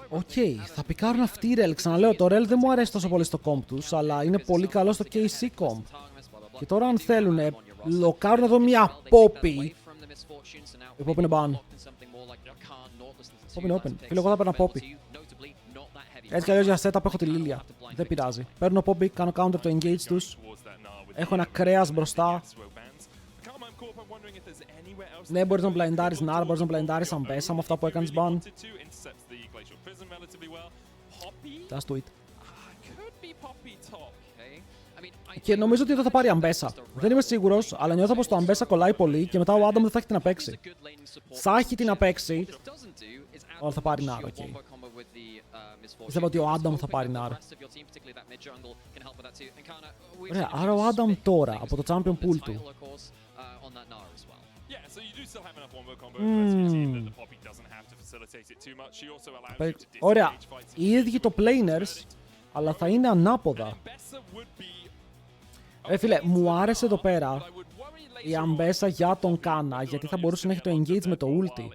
Οκ, θα πικάρουν αυτοί οι Rel. Ξαναλέω, το Rel δεν μου αρέσει τόσο πολύ στο comp τους, αλλά είναι πολύ καλό στο KC comp. Και τώρα αν θέλουν, λοκάρουν εδώ μια Poppy. Η Poppy είναι ban. Poppy είναι open. Φίλε, εγώ θα παίρνα Poppy. Έτσι κι αλλιώς για setup έχω τη Lilia. Δεν πειράζει. Παίρνω Poppy, κάνω counter το engage τους. Έχω ένα κρέας μπροστά. Ναι, μπορείς να μπλαϊντάρεις Nar, μπορείς να μπλαϊντάρεις Ambessa με αυτά που έκανες ban. Just do it. Και νομίζω ότι εδώ θα πάρει Ambessa. Δεν είμαι σίγουρος, αλλά νιώθω πως το Ambessa κολλάει πολύ και μετά ο Adam δεν θα έχει την να παίξει. Θα έχει την να παίξει, αλλά θα πάρει Nar, ok. Πιστεύω ότι ο Adam θα πάρει Nar. Ωραία, άρα ο Adam τώρα, από το champion pool του. Ωραία, οι ίδιοι το planers, αλλά θα είναι ανάποδα. Φίλε, μου άρεσε εδώ πέρα η Ambessa για τον Κάνα, γιατί θα μπορούσε να έχει το engage με το ulti.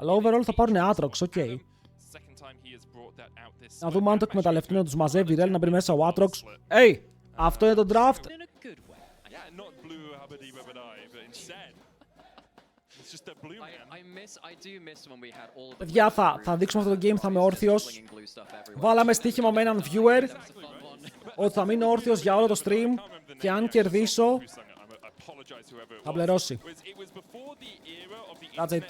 Αλλά overall θα πάρουν Aatrox, ok. Να δούμε αν το εκμεταλλευτούν, να τους μαζεύει Rel, να μπει μέσα ο Aatrox. Hey, αυτό είναι το draft. Παιδιά, θα δείξουμε αυτό το game, θα είμαι όρθιος. Βάλαμε στοίχημα με έναν viewer ότι θα μείνω όρθιος για όλο το stream και αν κερδίσω θα πληρώσει. That's it.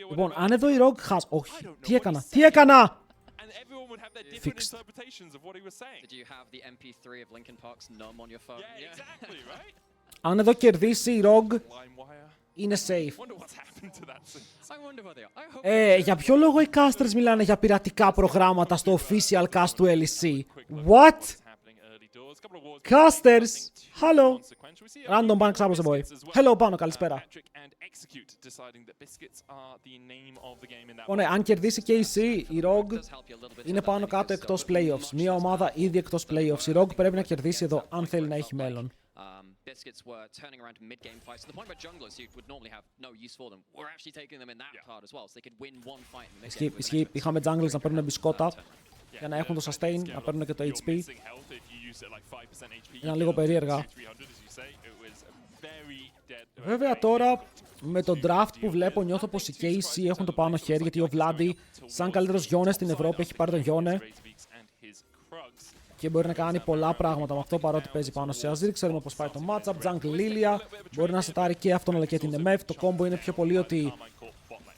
Λοιπόν, αν εδώ η Rogue χάσει... Όχι, τι έκανα, τι έκανα! Fixed. Αν εδώ κερδίσει η Rogue, είναι safe. Για ποιο λόγο οι casters μιλάνε για πειρατικά προγράμματα στο official cast του LEC? What? Casters! Hello! Random ban ξάπλωσε boy. Hello πάνω, καλησπέρα. Αν κερδίσει και η C, η Rogue είναι πάνω κάτω εκτός playoffs. Μια ομάδα ήδη εκτός playoffs. Η Rogue πρέπει να κερδίσει εδώ αν θέλει να έχει μέλλον. Biscuits were turning around mid-game fights to the point where junglers who would normally have no use for them were actually taking them in that card as well, so they could win one fight in the mid-game. Ισχύει, είχαμε junglers να παίρνουν μπισκότα για να έχουν το sustain, να παίρνουν και το HP. Ήταν λίγο περίεργα. Βέβαια τώρα με το draft που βλέπω νιώθω πως οι KC έχουν το πάνω χέρι, γιατί ο VLADI σαν καλύτερος Γιόνε στην Ευρώπη έχει πάρει τον Γιόνε και μπορεί να κάνει πολλά πράγματα με αυτό παρότι παίζει πάνω σε Azir. Ξέρουμε πως πάει το matchup. Jungle Lilia μπορεί να σετάρει και αυτόν αλλά και την MF. Το combo είναι πιο πολύ ότι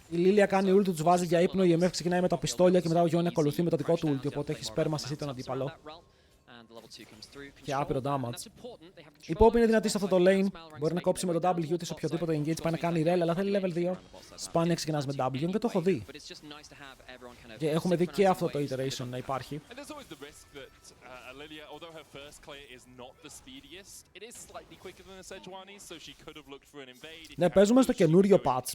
η Lilia κάνει ulti, τους βάζει για ύπνο, η MF ξεκινάει με τα πιστόλια και μετά ο Γιόνε ακολουθεί με το δικό του ulti. Οπότε έχει σπέρμα σε εσύ τον αντίπαλο. Και άπειρο damage. Η Pop είναι δυνατή σε αυτό το lane. Μπορεί να κόψει με το W της οποιοδήποτε engage, πάει να κάνει rel, αλλά θέλει level 2. Σπάνια ξεκινάς με W και το έχω δει. Και έχουμε δει και αυτό το iteration να υπάρχει. Ναι, παίζουμε στο καινούριο patch.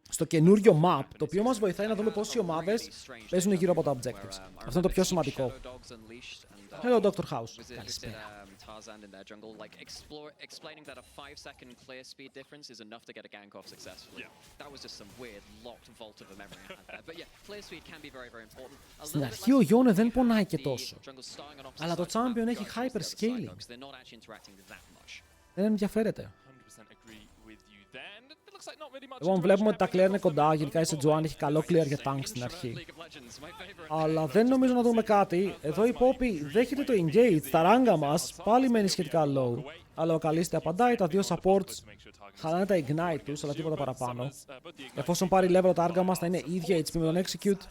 Στο καινούριο map, το οποίο μας βοηθάει να δούμε πόσοι ομάδες παίζουν γύρω από τα objectives. Αυτό είναι το πιο σημαντικό. Hello, Dr. House. Καλησπέρα. Στην αρχή ο Γιόνε δεν πονάει και τόσο. Αλλά το champion έχει hyper scaling. Δεν ενδιαφέρεται. Λοιπόν, βλέπουμε ότι τα clear είναι κοντά. Γενικά η Sejuani έχει καλό clear για tank στην αρχή. Αλλά δεν νομίζω να δούμε κάτι. Εδώ η Poppy δέχεται το engage. Τα ράγκα μας πάλι μένει σχετικά low. Αλλά ο Καλίστη απαντάει. Τα δύο supports χαλάνε τα ignite τους, αλλά τίποτα παραπάνω. Εφόσον πάρει level τα άργα μας θα είναι ίδια HP με τον execute.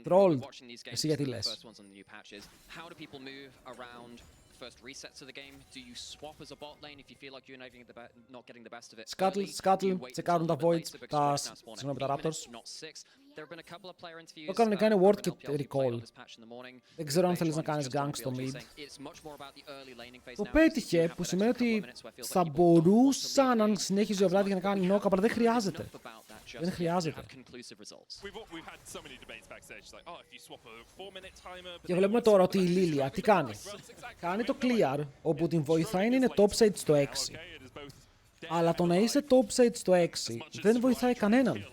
Troll, εσύ γιατί λες? Scuttle, τσεκάρουν τα Voids, συγγνώμη, τα Raptors. Το κανονικά είναι Ward και Recall. Δεν ξέρω αν θέλεις να κάνεις gank στο mid. Το πέτυχε, που σημαίνει ότι θα μπορούσαν αν συνέχιζε ο VLADI για να κάνει knock, αλλά δεν χρειάζεται. Δεν χρειάζεται. Και βλέπουμε τώρα ότι η Lilia τι κάνει. Κάνει το clear, όπου την βοηθάει να είναι topside στο 6. Αλλά το να είσαι topside στο 6 δεν βοηθάει κανέναν.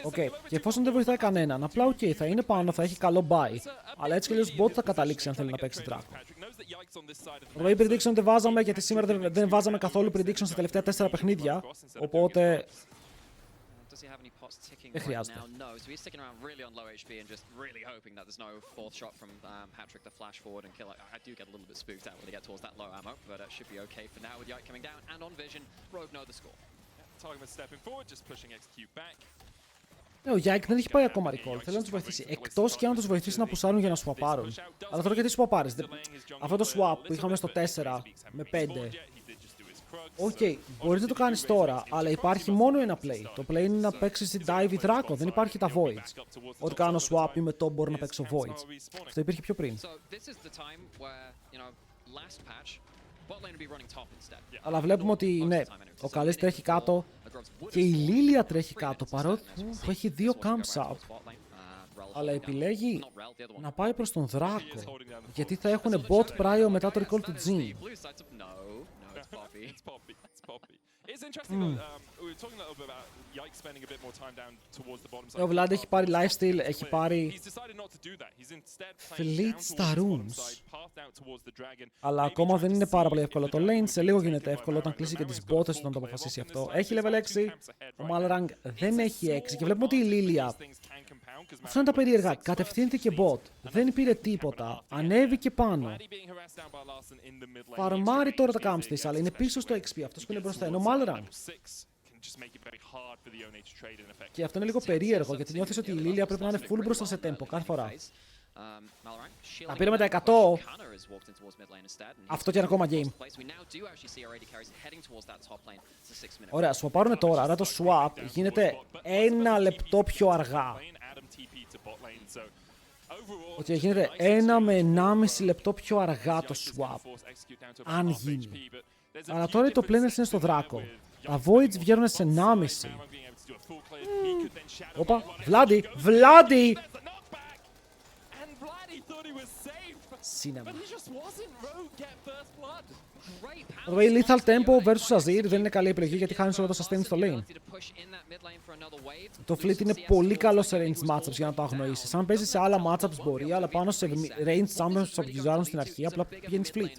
Οκ, και εφόσον δεν βοηθάει κανέναν, απλά θα είναι πάνω, θα έχει καλό buy. Αλλά έτσι κι αλλιώς bot θα καταλήξει αν θέλει να παίξει Draco. Το prediction δεν βάζαμε, γιατί σήμερα δεν βάζαμε καθόλου prediction στα τελευταία 4 παιχνίδια. Οπότε δεν χρειάζεται. Ο Yike δεν έχει πάει ακόμα recall. Θέλει να τους βοηθήσει. Εκτός και αν τους βοηθήσει να πουσάρουν για να swapάρουν. Αλλά τώρα γιατί swapάρεις. Αυτό το swap που είχαμε στο 4 με 5. Οκ, μπορείς να το κάνεις τώρα, αλλά υπάρχει μόνο ένα play. Το play είναι να παίξεις την dive ή Draco. Δεν υπάρχει τα voids. Ό,τι κάνω swap ή με top μπορώ να παίξω voids. Αυτό υπήρχε πιο πριν. Αλλά βλέπουμε ότι ναι, ο Καλής τρέχει κάτω και η Lilia τρέχει κάτω, παρότι έχει 2 camps up. Αλλά επιλέγει να πάει προς τον Draco, γιατί θα έχουν bot πράιο μετά το recall του Jin. Ο VLADI έχει πάρει lifesteal, έχει πάρει fleet στα rooms. Αλλά ακόμα δεν είναι πάρα πολύ εύκολο. Το lane σε λίγο γίνεται εύκολο όταν κλείσει και τις botες όταν το αποφασίσει αυτό. Έχει level 6, ο Malrang δεν έχει 6 και βλέπουμε ότι η Lilia, αυτό είναι τα περίεργα, κατευθύνθηκε bot, δεν πήρε τίποτα, ανέβηκε πάνω. Φαρμάρει τώρα τα camps της, αλλά είναι πίσω στο XP, αυτός που είναι μπροστά είναι ο Malrang. Και αυτό είναι λίγο περίεργο, γιατί νιώθεις ότι η Lilia πρέπει να είναι full μπροστά σε tempo κάθε φορά. Τα πήραμε τα 100. Αυτό και ένα ακόμα game. Ωραία, swapάρουν τώρα, άρα το swap γίνεται 1 λεπτό πιο αργά. Ότι γίνεται 1 με 1,5 λεπτό πιο αργά το swap. Αν γίνει. Αλλά τώρα το planers είναι στο Draco. Τα voids βγαίνουν σε 1,5. Όπα, VLADI! Σύναμα. Η lethal tempo versus Azir δεν είναι καλή επιλογή γιατί χάνεις όλο το sustain στο lane. Το fleet είναι πολύ καλό σε range matchups για να το αγνοήσεις. Αν παίζεις σε άλλα matchups μπορεί, αλλά πάνω σε range champions που abusarουν στην αρχή απλά πηγαίνεις fleet.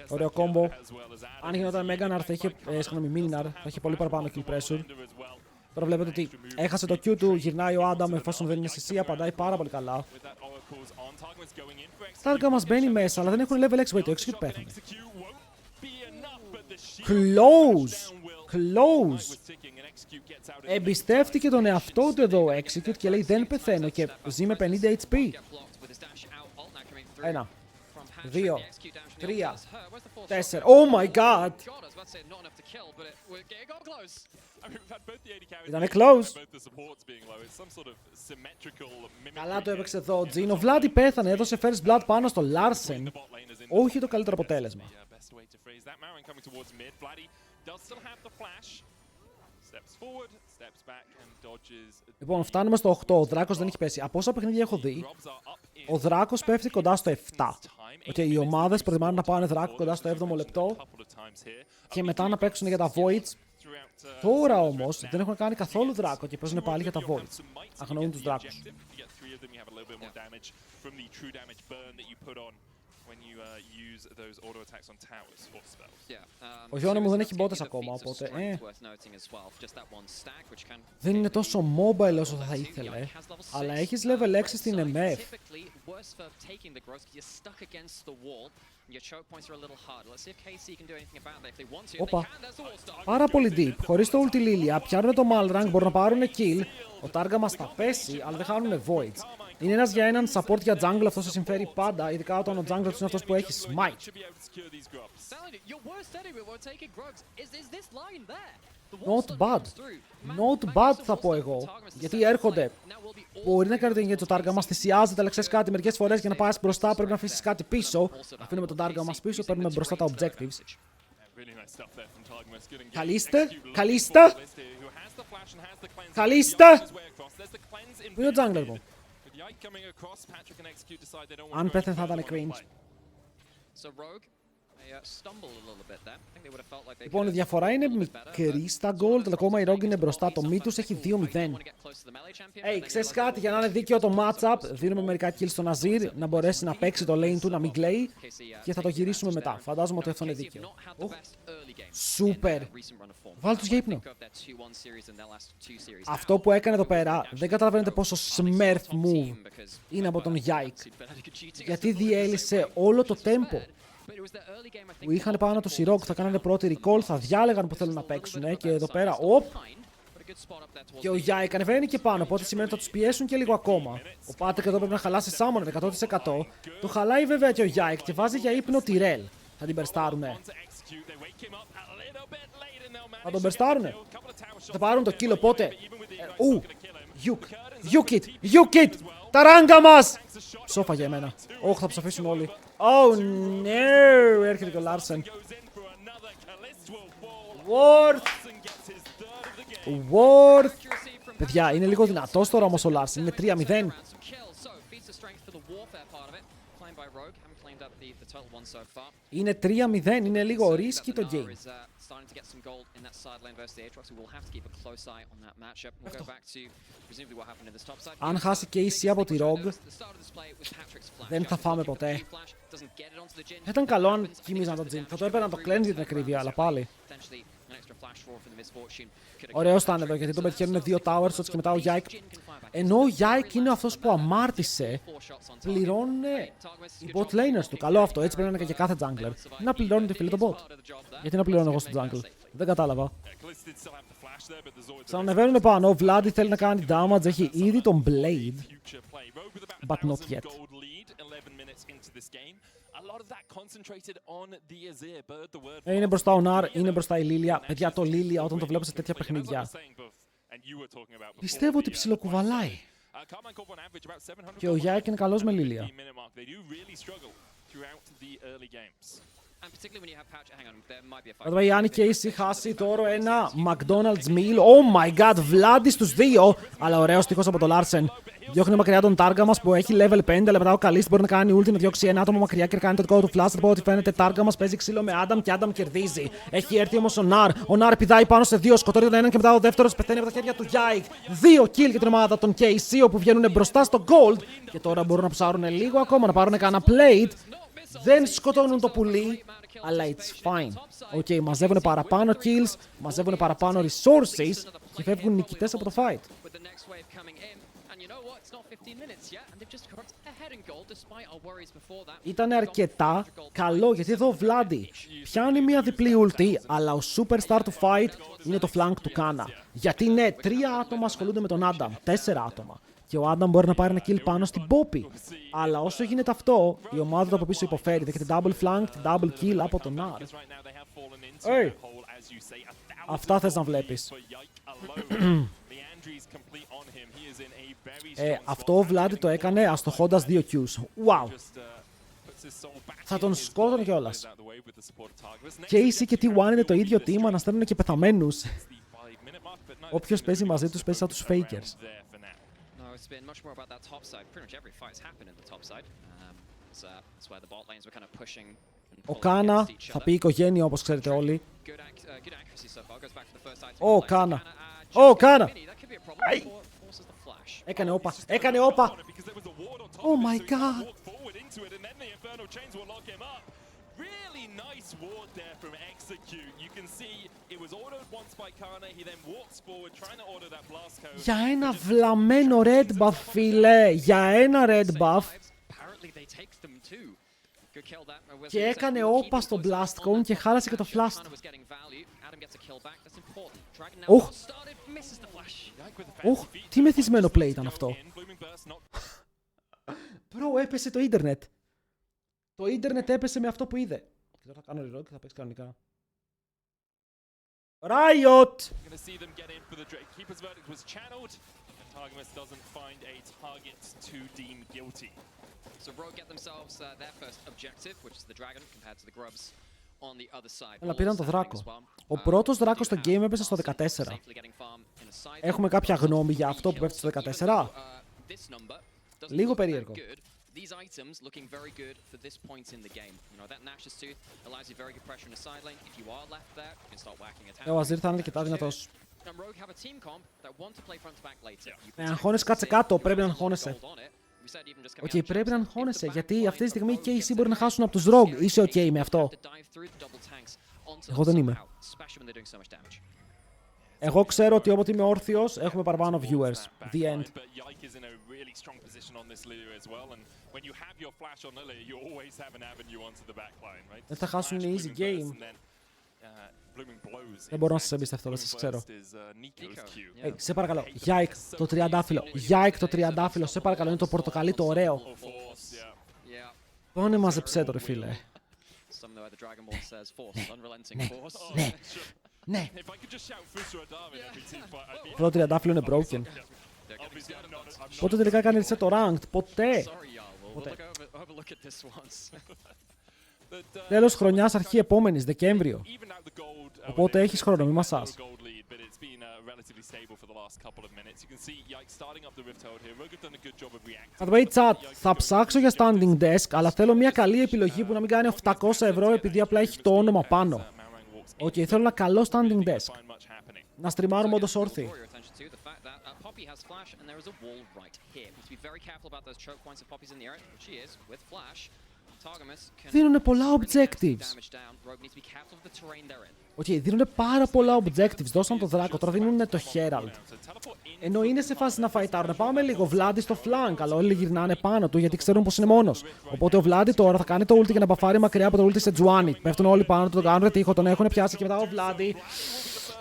Ωραίο combo. Αν γινόταν Meganar θα είχε, Mininar, θα είχε πολύ παραπάνω kill pressure. Τώρα βλέπετε ότι έχασε το Q του, γυρνάει ο Adam εφόσον δεν είναι σε C, απαντάει πάρα πολύ καλά. Στάρκα μας μπαίνει μέσα, αλλά δεν έχουν level 6, το execute πέθανε. Close! Εμπιστεύτηκε τον εαυτό του εδώ ο execute και λέει δεν πεθαίνω και ζει με 50 HP. 1, 2, 3, 4. Oh my god! Ήτανε close. Καλά το έπαιξε εδώ ο Jin. Ο VLADI πέθανε, έδωσε first blood πάνω στο Larsen. Όχι το καλύτερο αποτέλεσμα. Λοιπόν, φτάνουμε στο 8. Ο Δράκος δεν έχει πέσει. Από όσα παιχνίδια έχω δει, ο Δράκος πέφτει κοντά στο 7. Okay, οι ομάδες προτιμάνε να πάνε Δράκο κοντά στο 7ο λεπτό και μετά να παίξουν για τα Voids. Τώρα όμως δεν έχουν κάνει καθόλου Δράκο και παίζουν πάλι για τα Voids. Αγνοούν τους Δράκους. Ο Γιώνα μου δεν έχει μπότες ακόμα, οπότε δεν είναι τόσο mobile όσο θα ήθελε, αλλά έχεις level 6 στην MF. Όπα, πάρα πολύ deep, χωρίς το ulti Lilia, πιάνουν το Malrang, μπορούν να πάρουν kill. Ο Τάργα μας θα πέσει, αλλά δεν χάνουνε voids. Είναι ένας για έναν support για jungle, αυτό σε συμφέρει πάντα, ειδικά όταν ο jungle του είναι αυτός που έχει smite. Not bad. Not bad θα πω εγώ. Γιατί έρχονται. Μπορεί να κάνει το engage ο Τάργα μας, θυσιάζεται, αλλά ξέρεις κάτι, μερικές φορές για να πάει μπροστά πρέπει να αφήσεις κάτι πίσω. Αφήνουμε τον Τάργα μας πίσω, παίρνουμε μπροστά τα objectives. Καλείστε, καλείστε. Καλείστε. Πού είναι ο jungler μου? Αν πέθανε θα ήταν cringe. Λοιπόν, η διαφορά είναι μικρή στα gold, αλλά ακόμα η Rogue είναι μπροστά. Το mid τους έχει 2-0. Ξέρεις κάτι, για να είναι δίκαιο το matchup, δίνουμε μερικά kills στον Azir, να μπορέσει να παίξει το lane του, να μην κλαίει, και θα το γυρίσουμε μετά. Φαντάζομαι ότι αυτό είναι δίκαιο. Σούπερ. Βάλτε τους για ύπνο. Αυτό που έκανε εδώ πέρα, δεν καταλαβαίνετε πόσο smurf move είναι από τον Yike. Γιατί διέλυσε όλο το tempo που είχαν πάνω του οι Rogue, θα κάνανε πρώτη recall, θα διάλεγαν που θέλουν να παίξουν, και εδώ πέρα, και ο Yike ανεβαίνει και πάνω, οπότε σημαίνει ότι θα τους πιέσουν και λίγο ακόμα. Ο Patrick εδώ πρέπει να χαλάσει Summoner 100%. Το χαλάει βέβαια και ο Yike και βάζει για ύπνο τη Rel. Θα την περστάρουνε. Θα τον περστάρουνε. Θα πάρουν το kill, οπότε. Yuk it! Τα ράγκα μας! Ψόφα για εμένα. Όχι, θα ψοφήσουν όλοι. Oh no! Έρχεται και ο Larsen. Worth! Παιδιά, είναι λίγο δυνατός τώρα όμως ο Larsen. Είναι 3-0. Είναι 3-0, είναι λίγο risky το game. Αν χάσει και η C από τη Rogue, δεν θα φάμε ποτέ. Θα ήταν καλό αν κοίμιζαν τον Jhin. Θα το έπαιρναν το cleanse για την ακρίβεια, αλλά πάλι. Ωραίος ήταν εδώ, γιατί τον πετυχαίνουν 2 tower shots και μετά ο Yike. Ενώ ο Yike είναι αυτός που αμάρτησε, πληρώνουν οι bot laners του. Καλό αυτό, έτσι πρέπει να είναι και για κάθε jungler. Να πληρώνει τη φίλη τον bot. Γιατί να πληρώνω εγώ στο jungle? Δεν κατάλαβα. Ξανανεβαίνουν πάνω, ο VLADI θέλει να κάνει damage, έχει ήδη τον Blade. But not yet. Είναι μπροστά ο Nar, είναι μπροστά η Lilia. Παιδιά, το Lilia όταν το βλέπω σε τέτοια παιχνίδια, πιστεύω ότι ψιλοκουβαλάει. Και ο Yike είναι καλός με Lilia. Εδώ η Annie Casey χάσει τώρα ένα McDonald's meal. Oh my god, VLADI στους 2. Αλλά ωραίος τείχος από το Larsen. Διώχνει μακριά τον Τάργα μας που έχει level 5, αλλά μετά ο Καλίστη μπορεί να κάνει ulti να διώξει ένα άτομο μακριά και να κάνει το δικό του flash. Από ό,τι φαίνεται, Τάργα μας παίζει ξύλο με Adam και Adam κερδίζει. Έχει έρθει όμως ο Nar. Ο Nar πηδάει πάνω σε 2, σκοτώνει τον έναν και μετά ο δεύτερος πεθαίνει από τα χέρια του Yike. 2 kill για την ομάδα των KC, όπου βγαίνουν μπροστά στο gold. Και τώρα μπορούν να ψάρουν λίγο ακόμα, να πάρουν κανένα plate. Δεν σκοτώνουν το πουλί, αλλά it's fine. Ok, μαζεύουν παραπάνω kills, μαζεύουν παραπάνω resources και φεύγουν νικητές από το fight. Ήταν αρκετά καλό, γιατί εδώ ο VLADI πιάνει μια διπλή ulti, αλλά ο superstar του fight είναι το flank του Kana. Γιατί ναι, 3 άτομα ασχολούνται με τον Adam, 4 άτομα. Και ο Adam μπορεί να πάρει ένα kill πάνω στην Poppy. Αλλά όσο γίνεται αυτό, η ομάδα του από πίσω υποφέρει. Δέχεται double flank, double kill από τον Nar. Αυτά θες να βλέπεις. Αυτό ο VLADI το έκανε αστοχώντας 2 Qs. Wow! Θα τον σκότωνε κιόλας. KC και T1 είναι το ίδιο team, αναστέλνουν και πεθαμένους. Όποιος παίζει μαζί τους παίζει σαν τους fakers. It's been much more about that top side. Pretty much every fight's happened in the top side. That's where the bot lanes were kind of pushing. Ο Κάνα θα πει οικογένεια, όπως ξέρετε όλοι. Ο Κάνα. Ο Κάνα. Έκανε όπα. Έκανε όπα. Oh my god. Really nice ward there from Execute. You can see it was ordered once by Kana. He then walks forward trying to order that blast code. Για ένα βλαμμένο red buff, φίλε. Για ένα red buff. Και έκανε όπα στο blast cone και χάλασε και το flash. Οχ, τι μεθυσμένο play ήταν αυτό. Bro, έπεσε το ίντερνετ. Το ίντερνετ έπεσε με αυτό που είδε. Και τώρα θα κάνω reload και θα παίξει κανονικά. Riot! So Rogue get themselves their first objective, which is the dragon, compared to the grubs on the other side. Αλλά πήραν το δράκο. Ο πρώτος δράκος στο game έπεσε στο 14. Έχουμε κάποια γνώμη για αυτό που πέφτει στο 14? Λίγο περίεργο. These items looking very good for this point in the game. You know, that Nash's Tooth allows you very good pressure in the side lane. If you are left there, you can start whacking a tower. Ο Αζίρ θα είναι αρκετά δυνατός. And Rogue have a team comp that want to play front to back later. Αγχώνεσαι, κάτσε κάτω, πρέπει να αγχώνεσαι. Οκ, πρέπει να αγχώνεσαι, γιατί αυτή τη στιγμή οι KC μπορεί να χάσουν από τους Rogue. Είσαι ok με αυτό? Εγώ δεν είμαι. Εγώ ξέρω ότι όποτε είμαι όρθιος, έχουμε παραπάνω viewers. The end. Δεν θα χάσουν οι easy game. Δεν μπορώ να σας εμπιστευτώ, δεν σας ξέρω. Σε παρακαλώ, Yike το τριαντάφυλλο. Yike το τριαντάφυλλο, σε παρακαλώ, είναι το πορτοκαλί το ωραίο. Πόνε μαζεψέ το ρε φίλε. Ναι. Αυτό το τριαντάφυλλο είναι broken. Πότε τελικά κάνει reset το ranked? Ποτέ. Τέλος χρονιάς, αρχή επόμενης, Δεκέμβριο. Οπότε έχεις χρόνο, μη μασάς. Θα το πει chat, θα ψάξω για standing desk, αλλά θέλω μια καλή επιλογή που να μην κάνει 700 ευρώ επειδή απλά έχει το όνομα πάνω. Οκ, θέλω ένα καλό standing desk. Να στριμάρουμε όντως όρθιοι. Δίνουνε πολλά objectives. Οκ, δίνουνε πάρα πολλά objectives. Δώσαν το δράκο, τώρα δίνουνε το Herald. Ενώ είναι σε φάση να φαϊτάρουν. Πάμε λίγο VLADI στο flank, αλλά όλοι γυρνάνε πάνω του γιατί ξέρουν πως είναι μόνος. Οπότε ο VLADI τώρα θα κάνει το ulti για να μπαφάρει μακριά από το ulti σε Juani. Πέφτουν όλοι πάνω του, τον κάνουν ρετίχο, τον έχουν πιάσει και μετά ο VLADI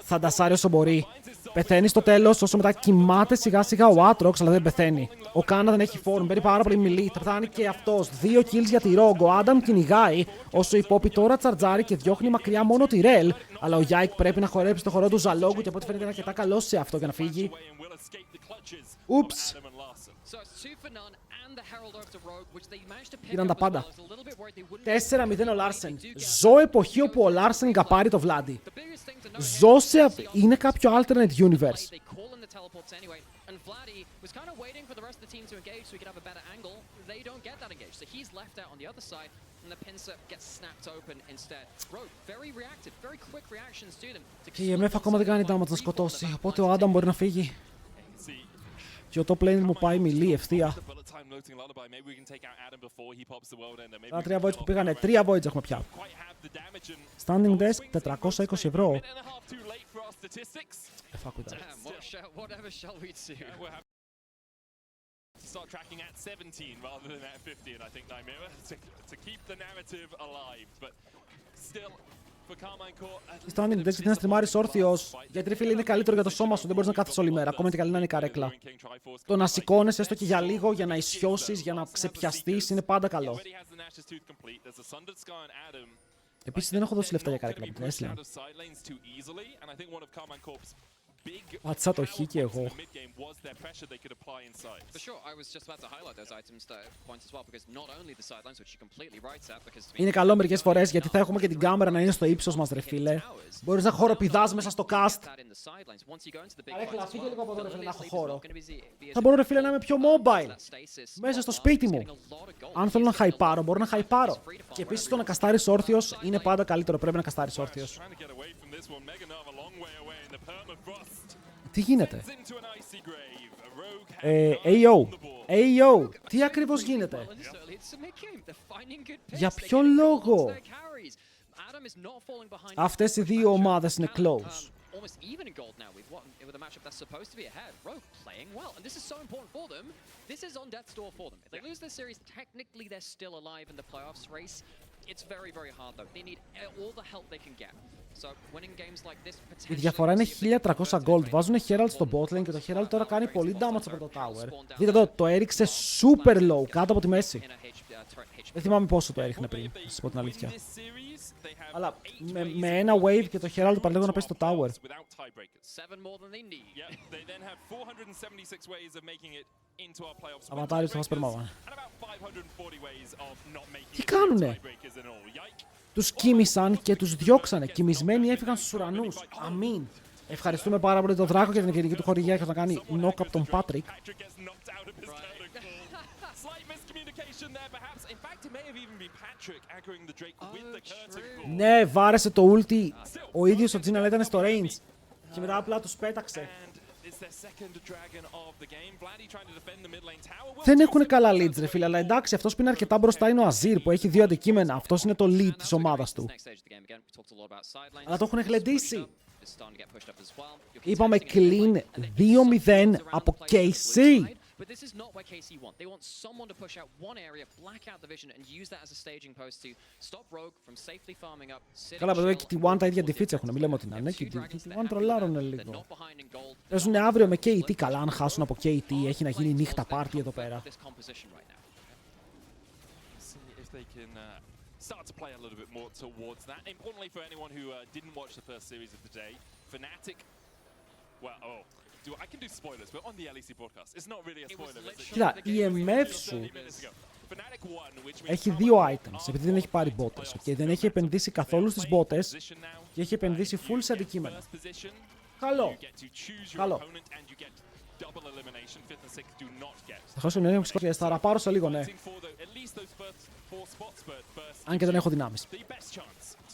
θα ντασάρει όσο μπορεί. Πεθαίνει στο τέλος, όσο μετά κοιμάται σιγά σιγά ο Aatrox, αλλά δεν πεθαίνει. Ο Κάνα δεν έχει φόρm, παίρνει πάρα πολύ μιλή. Θα πεθάνει και αυτός. 2 kills για τη Rogue. Ο Adam κυνηγάει, όσο η Poppy τώρα τσαρτζάρει και διώχνει μακριά μόνο τη Rel. Αλλά ο Yike πρέπει να χορέψει το χορό του Ζαλόγκου και από ό,τι φαίνεται είναι αρκετά καλό σε αυτό για να φύγει. Ούψ! Πήραν τα πάντα. 4-0 ο Larsen. Ζω εποχή όπου ο Larsen καπάρει το VLADI. Ζω σε... είναι κάποιο alternate universe. Και η MF ακόμα δεν κάνει damage να σκοτώσει, οπότε ο Adam μπορεί να φύγει. Και ο top lane μου πάει μιλή ευθεία. Τα 3 voids που πήγανε, 3 voids έχουμε πια. Standing desk, 420 ευρώ. Fuck with that. Start tracking at 17 rather than at 50, and I think Nymera to keep the narrative alive, but still for Carmine Core. Η standing desk είναι να στριμάρεις όρθιος, γιατί ρε φίλε είναι καλύτερο για το σώμα σου, δεν μπορείς να κάθεσαι όλη μέρα, ακόμα και καλή να είναι η καρέκλα. Το να σηκώνεσαι έστω και για λίγο, για να ισιώσεις, για να ξεπιαστείς, είναι πάντα καλό. Επίσης δεν έχω δώσει λεφτά για καρέκλα που την έστειλα. Πάτσα το χ και εγώ. Είναι καλό μερικές φορές γιατί θα έχουμε και την κάμερα να είναι στο ύψος μας ρε φίλε. Μπορείς να χοροπηδάς μέσα στο cast. Καρέκλα, φύγε λίγο από εδώ ρε φίλε να έχω χώρο. Θα μπορώ ρε φίλε να είμαι πιο mobile. Μέσα στο σπίτι μου. Αν θέλω να χαϊπάρω, μπορώ να χαϊπάρω. Και επίσης το να καστάρεις όρθιος είναι πάντα καλύτερο. Πρέπει να καστάρεις όρθιος. Τι γίνεται? AO, τι ακριβώς γίνεται? Για ποιο λόγο? Αυτές οι δύο ομάδες είναι close. Almost even in gold now with a matchup that's supposed to be ahead. Rogue playing well, and this is so important for them. This is on death's door for them. If they lose this series, technically they're still alive in the playoffs race. It's very, very hard though. They need all the help they can get. Η διαφορά είναι 1300 gold. Βάζουν Herald στο bot lane και το Herald τώρα κάνει πολύ damage από το tower. Δείτε εδώ, το έριξε super low κάτω από τη μέση. Δεν θυμάμαι πόσο το έριχνε πριν, να σας πω την αλήθεια. Αλλά με ένα wave και το Herald παραλίγο να πέσει στο tower. Αβατάριο θα μας περμάβανε. Τι κάνουνε? Τους κοίμησαν και τους διώξανε. Κοιμισμένοι έφυγαν στους ουρανούς. Αμήν. Ευχαριστούμε πάρα πολύ τον Δράκο για την ευκαιρική του χορηγία και θα κάνει knock από τον Πάτρικ. Ναι, βάρεσε το ulti. Ο ίδιος ο Τζιν, αλλά ήταν στο range. Και μετά απλά τους πέταξε. Δεν έχουν καλά leads ρε φίλε, αλλά εντάξει, αυτός που είναι αρκετά μπροστά είναι ο Αζίρ που έχει 2 αντικείμενα. Αυτός είναι το lead της ομάδας του. Αλλά το έχουν γλεντήσει. Είπαμε clean 2-0 από KC. But this is not where KC want. They want someone to push out one area, black out the vision, and use that as a staging post to stop Rogue from safely farming up. Καλά, βέβαια και τη One τα ίδια defeats έχουν. Μην λέμε ότι να είναι. Και τη One τρολάρουν λίγο. Παίζουν αύριο με KT. Καλά, αν χάσουν από KT, έχει να γίνει νύχτα πάρτι εδώ πέρα. Start to play a little bit more towards that. Importantly for anyone who didn't watch the first series of the day, Fnatic, well, I can do spoilers, but on the LEC broadcast, it's not really a spoiler. Κοίτα, η MF σου έχει 2 items, επειδή δεν έχει πάρει μπότες και δεν έχει επενδύσει καθόλου στις μπότες και έχει επενδύσει full σε αντικείμενα. Καλό. Καλό. Θα χάσω μια νέα θα ραπάρω σε λίγο, ναι. Αν και δεν έχω δυνάμεις.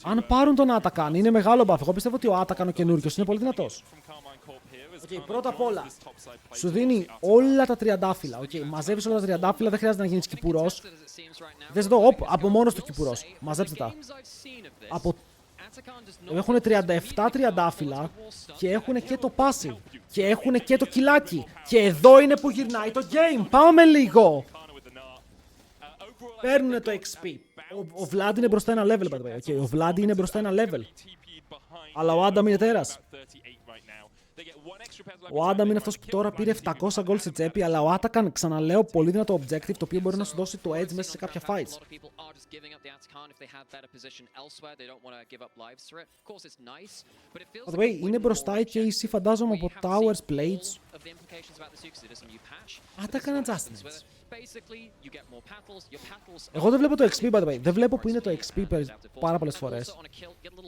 Αν πάρουν τον Άτακαν, είναι μεγάλο buff. Εγώ πιστεύω ότι ο Άτακαν ο καινούριος είναι πολύ δυνατός. Okay, πρώτα απ' όλα, σου δίνει όλα τα τριαντάφυλλα. Okay, μαζεύεις όλα τα τριαντάφυλλα, δεν χρειάζεται να γίνεις κυπουρός. Δες εδώ, από μόνος του κυπουρός. Μαζέψτε τα. Έχουν 37 τριαντάφυλλα και έχουν και το passive. Και έχουν και το κιλάκι. Και εδώ είναι που γυρνάει το game. Πάμε λίγο. Παίρνουν το XP. Ο VLADI είναι μπροστά ένα level, by the way. Okay, ο VLADI είναι μπροστά ένα level. Αλλά ο Άνταμ είναι τέρας. Ο Άνταμ είναι αυτός που τώρα πήρε 700 gold στη τσέπη, αλλά ο Άτακαν, ξαναλέω, πολύ δυνατό objective, το οποίο μπορεί να σου δώσει το edge μέσα σε κάποια fights. By the way, είναι μπροστά η KC, φαντάζομαι, από towers, plates. Άτακαν adjustments. Εγώ δεν βλέπω το XP, by the way. Δεν βλέπω που είναι το XP πάρα πολλές φορές.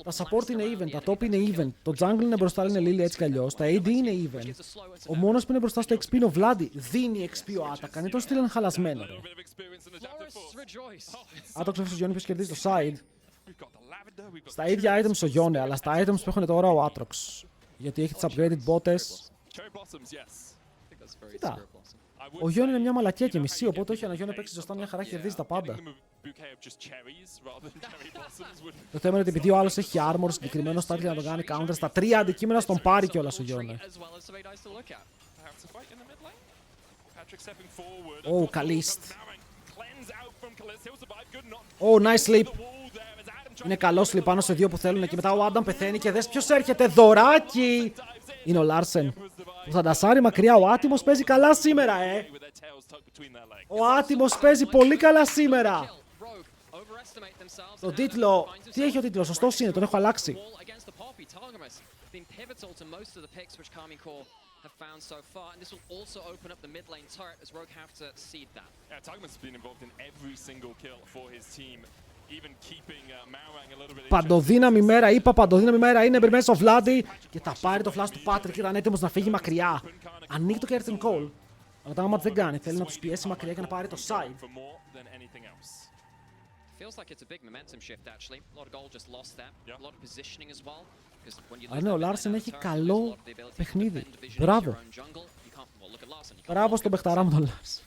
Τα support είναι even, τα top είναι even. Το jungle είναι μπροστά, είναι Lily έτσι κι αλλιώς. Τα AD είναι even. Ο μόνος που είναι μπροστά στο XP είναι ο VLADI. Δίνει XP ο Άτακαν. Είναι το στείλαν χαλασμένο. Άτοξο έφυγε στο Γιόνι, ποιος κερδίζει το side. Στα ίδια items ο Γιόνι, αλλά στα items που έχουν τώρα ο Άτροξ. Γιατί έχει τις upgraded μπότες. Κοίτα. Ο Γιόνι είναι μια μαλακία και μισή, οπότε όχι, αν ο Γιόνι παίξει σωστά μια χαρά κερδίζει τα πάντα. Το θέμα είναι ότι επειδή ο άλλος έχει armor συγκεκριμένο start για να τον κάνει counter στα 3 αντικείμενα στον πάρει κιόλας ο Γιόνι. Oh, καλίστ. Oh, nice sleep. Είναι καλό sleep πάνω σε 2 που θέλουν και μετά ο Άνταμ πεθαίνει και δες ποιος έρχεται, δωράκι! Είναι ο Λάρσεν. Που θα ντασάρει μακριά. Ο Άτιμος παίζει καλά σήμερα, Ο Άτιμος παίζει πολύ καλά σήμερα. Το τίτλο... Τι έχει ο τίτλος, σωστός είναι, τον έχω αλλάξει. Παντοδύναμη μέρα, είπα παντοδύναμη μέρα, είναι μέσα ο VLADI και θα πάρει το flash του Patrick, ήταν έτοιμος να φύγει μακριά. Ανοίγει το curtain call, αλλά το άμα δεν κάνει, θέλει να τους πιέσει μακριά και να πάρει το side. Αλλά ναι, ο Larsen έχει καλό παιχνίδι. Μπράβο. Μπράβο στον παιχταρά μου τον Larsen.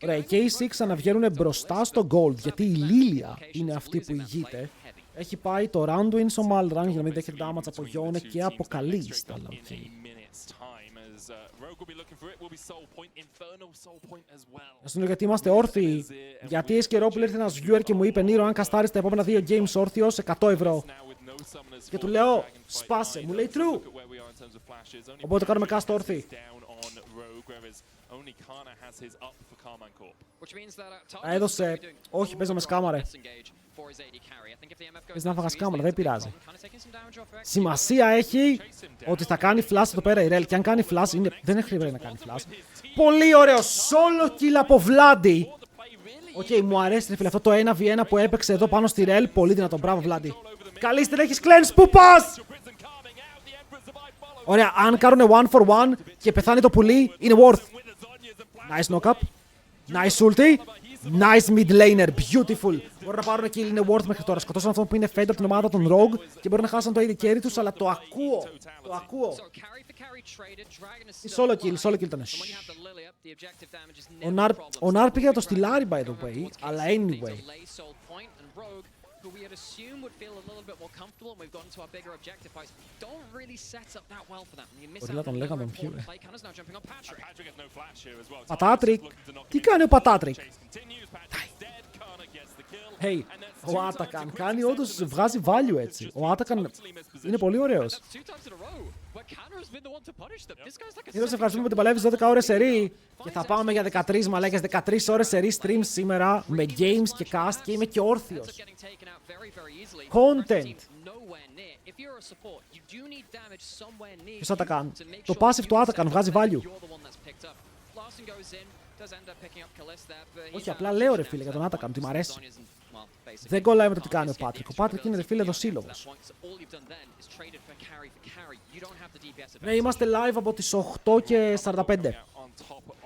Ωραία, οι KC ξαναβγαίνουν μπροστά στο gold, γιατί η Λίλια είναι αυτή που ηγείται. Έχει πάει το round win στο Malrang για να μην δέχεται damage από Γιόνε και από Καλίστ. Ας πούμε γιατί είμαστε όρθιοι. Γιατί η Σκερόπουλη ήρθε ένας viewer και μου είπε Νίρο, αν καστάρεις τα επόμενα 2 games όρθιος, 100 ευρώ. Και του λέω, σπάσε. Μου λέει true. Οπότε κάνουμε cast όρθιοι. Έδωσε. Όχι, παίζω με σκάμαρε. Θες να φάγα σκάμαρα, δεν πειράζει. Σημασία έχει ότι θα κάνει flash εδώ πέρα η Rel. Και αν κάνει flash, δεν έχει χρειάζεται να κάνει flash. Πολύ ωραίο solo kill από VLADI. Οκ, μου αρέσει ρε φίλε αυτό το 1v1 που έπαιξε εδώ πάνω στη Rel. Πολύ δυνατό, μπράβο VLADI. Καλή στην έχεις cleanse, πού πας! Ωραία, αν κάνουν 1-for-1 και πεθάνει το πουλί, είναι worth. Nice knock-up. Nice ulti. Nice mid laner, beautiful. Μπορούν να πάρουν kill, είναι worth μέχρι τώρα. Σκοτώσαν αυτόν που είναι fade από την ομάδα των Rogue και μπορεί να χάσουν το AD carry τους, αλλά το ακούω. Το ακούω. Solo kill ήταν. Ο Nar πήγε να το στυλάρει by the way, αλλά anyway. Who we had assumed would feel a little bit more comfortable when we've gotten to our bigger objective fights don't really set up that well for them. You miss out on the important play. Canna's now jumping on Patrick. Patrick has no flash here as well. Πατάτρικ. Τι κάνει ο Πατάτρικ? Hey, ο Άτακαν κάνει όντως, βγάζει value έτσι. Ο Άτακαν είναι πολύ ωραίος. Εδώ σε ευχαριστούμε που την παλεύεις 12 ώρες σερί και θα πάμε για 13 μαλάκες, 13 ώρες σερί stream σήμερα με games και cast και είμαι και όρθιος. Content. Ποιος Άτακαν? Το passive του Άτακαν βγάζει value. Όχι, απλά λέω ρε φίλε για τον Άτακαν, ότι μ' αρέσει. Δεν κολλάει με το τι κάνει ο Πάτρικ. Ο Πάτρικ είναι ρε φίλε δοσύλλογος. Ναι, είμαστε live από τις 8 και 45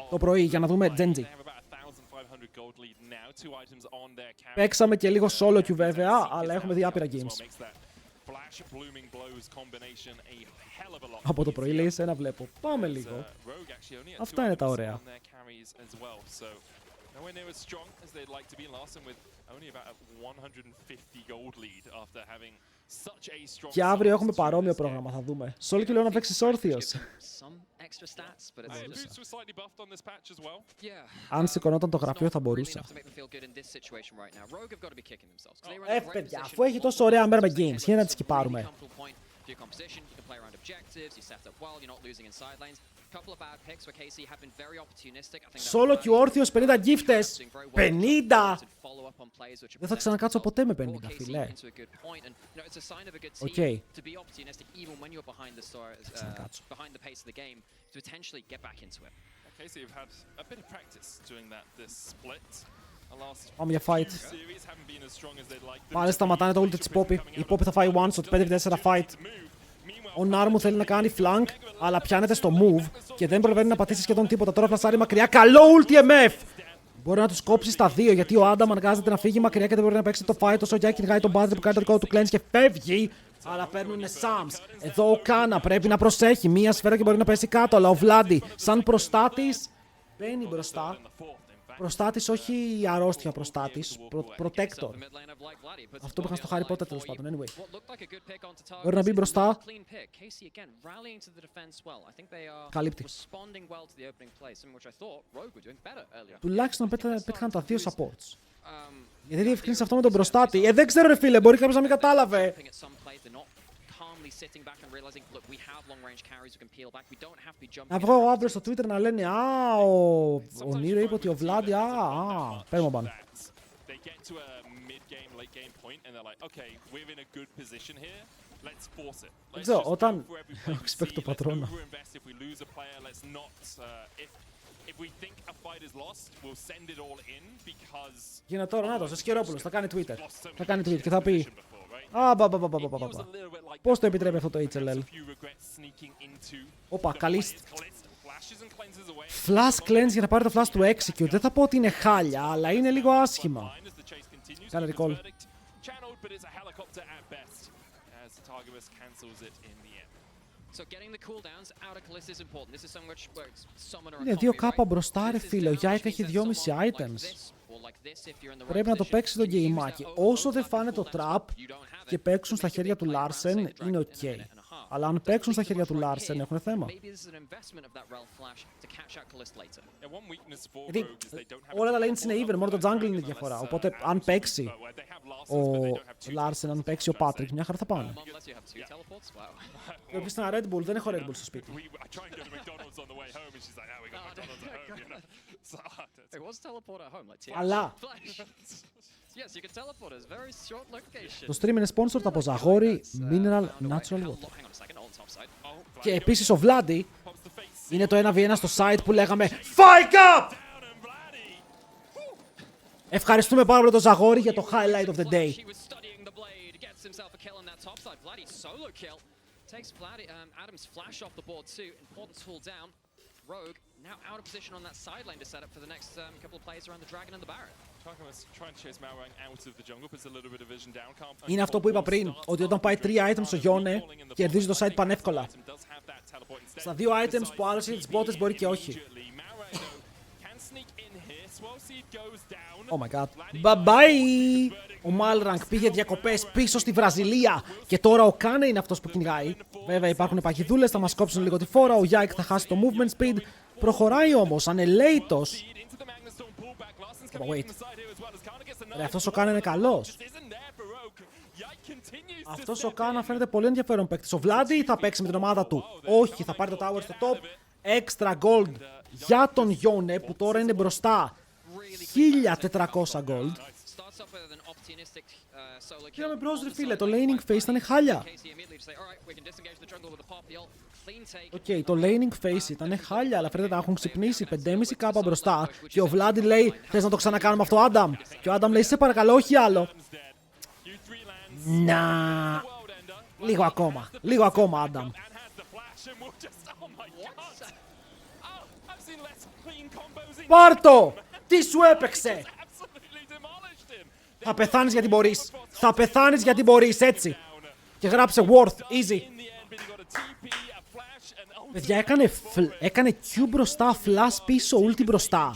το πρωί για να δούμε Genji. Παίξαμε και λίγο solo queue βέβαια, αλλά έχουμε δει άπειρα games. Από το πρωί λέει ένα βλέπω. Πάμε λίγο. Αυτά είναι τα ωραία. Και αύριο έχουμε παρόμοιο πρόγραμμα, θα δούμε. Solo λέω να παίξεις όρθιος. Αν σηκωνόταν το γραφείο θα μπορούσα. Παιδιά, αφού έχει τόσο ωραία μέρα με games, για να τις σκυπάρουμε. Solo και όρθιος 50 γύφτες. 50! Δεν θα ξανακάτσω ποτέ με 50, φίλε. Οκ. Θα ξανακάτσω. Πάμε για fight. Πάλι σταματάνε το ult της Poppy. Η Poppy θα φάει one shot, 5v4 fight. Ο Νάρμου θέλει να κάνει flank, αλλά πιάνεται στο move και δεν προλαβαίνει να πατήσει σχεδόν τίποτα. Τώρα φλασάρει μακριά. Καλό ulti MF! Μπορεί να του κόψει στα 2 γιατί ο Άνταμ αναγκάζεται να φύγει μακριά και δεν μπορεί να παίξει το fight. Όσο Γιάκη κυνηγάει τον Μπάδρ που κάνει το δικό του cleanse και φεύγει. Αλλά παίρνουν Sams. Εδώ ο Κάνα πρέπει να προσέχει. Μία σφαίρα και μπορεί να πέσει κάτω. Αλλά ο VLADI, σαν προστάτης, μπαίνει μπροστά. Προστάτης, όχι αρρώστια προστάτης. Protector. Αυτό που είχα στο Harry Potter τέλος πάντων. Anyway. Μπορεί να μπει μπροστά. Καλύπτει. Τουλάχιστον πέτυχαν τα 2 supports. Γιατί διευκρίνησε αυτό με τον προστάτη. Δεν ξέρω ρε φίλε, μπορεί κάποιος να μην κατάλαβε. Να βγω αύριο στο Twitter να λένε «Α, ο Νίρο είπε ότι ο VLADI, παίρνω μπαν». Δεν ξέρω, όταν expect το πατρόνα. Γίνεται τώρα, να το, ο Σκερόπουλος θα κάνει Twitter. Θα κάνει tweet και θα πει πώς το επιτρέπει αυτό το HLL. Όπα, καλή. Flash cleanse για να πάρει το flash του execute. Δεν θα πω ότι είναι χάλια, αλλά είναι λίγο άσχημα. Κάνε recall. Είναι 2K μπροστά ρε φίλε, ο Γιάικα έχει 2,5 items. Πρέπει να το παίξει το γκέιμάκι. Όσο δεν φάνε το trap και παίξουν στα χέρια του Larsen, είναι ok. Αλλά αν παίξουν στα χέρια του Larsen έχουν θέμα. Γιατί όλα τα lanes είναι even, μόνο το jungle είναι η διαφορά. Οπότε αν παίξει ο Larsen, αν παίξει ο Patrick, μια χαρά θα πάνε. Και όποιος είναι ένα Red Bull, δεν έχω Red Bull στο σπίτι. Αλλά το stream είναι sponsored από Ζαγόρι Mineral Natural Water. Και επίσης ο VLADI είναι το 1v1 στο site που λέγαμε FIGHT UP! Ευχαριστούμε πάρα πολύ τον Ζαγόρι για το highlight of the day. Rogue now out of position on that side lane to set up for the next couple of plays around the dragon and the baron. Είναι αυτό που είπα πριν, ότι όταν πάει 3 items στο Yone, κερδίζει το side πανεύκολα. Στα 2 items που άλλος είναι τις μπότες μπορεί και όχι. Oh my god. Bye bye! Ο Malrank πήγε διακοπές πίσω στη Βραζιλία και τώρα ο Kane είναι αυτός που κυνηγάει. Βέβαια υπάρχουν παγιδούλες, θα μας κόψουν λίγο τη φόρα, ο Yike θα χάσει το movement speed. Προχωράει όμως, ανελέητος. Wait. Αυτός ο Kane είναι καλός. Αυτός ο Kane φαίνεται πολύ ενδιαφέρον παίκτης. Ο VLADI θα παίξει με την ομάδα του. Όχι, θα πάρει το tower στο top. Extra gold για τον Yone που τώρα είναι μπροστά. 1400 gold. Πήγαμε μπρος ρε φίλε, το laning phase ήταν χάλια. Οκ, το laning phase ήταν χάλια, αλλά φαίνεται να έχουν ξυπνήσει 5,5 κάπα μπροστά. Και ο VLADI λέει, θες να το ξανακάνουμε αυτό, Άνταμ? Και ο Άνταμ λέει, σε παρακαλώ, όχι άλλο. Να, λίγο ακόμα, Άνταμ. Πάρτο! Τι σου έπαιξε! Θα πεθάνεις γιατί μπορείς. Θα πεθάνεις γιατί μπορείς, έτσι. Και γράψε worth, easy. Παιδιά, έκανε Q μπροστά, flash πίσω, ulti μπροστά.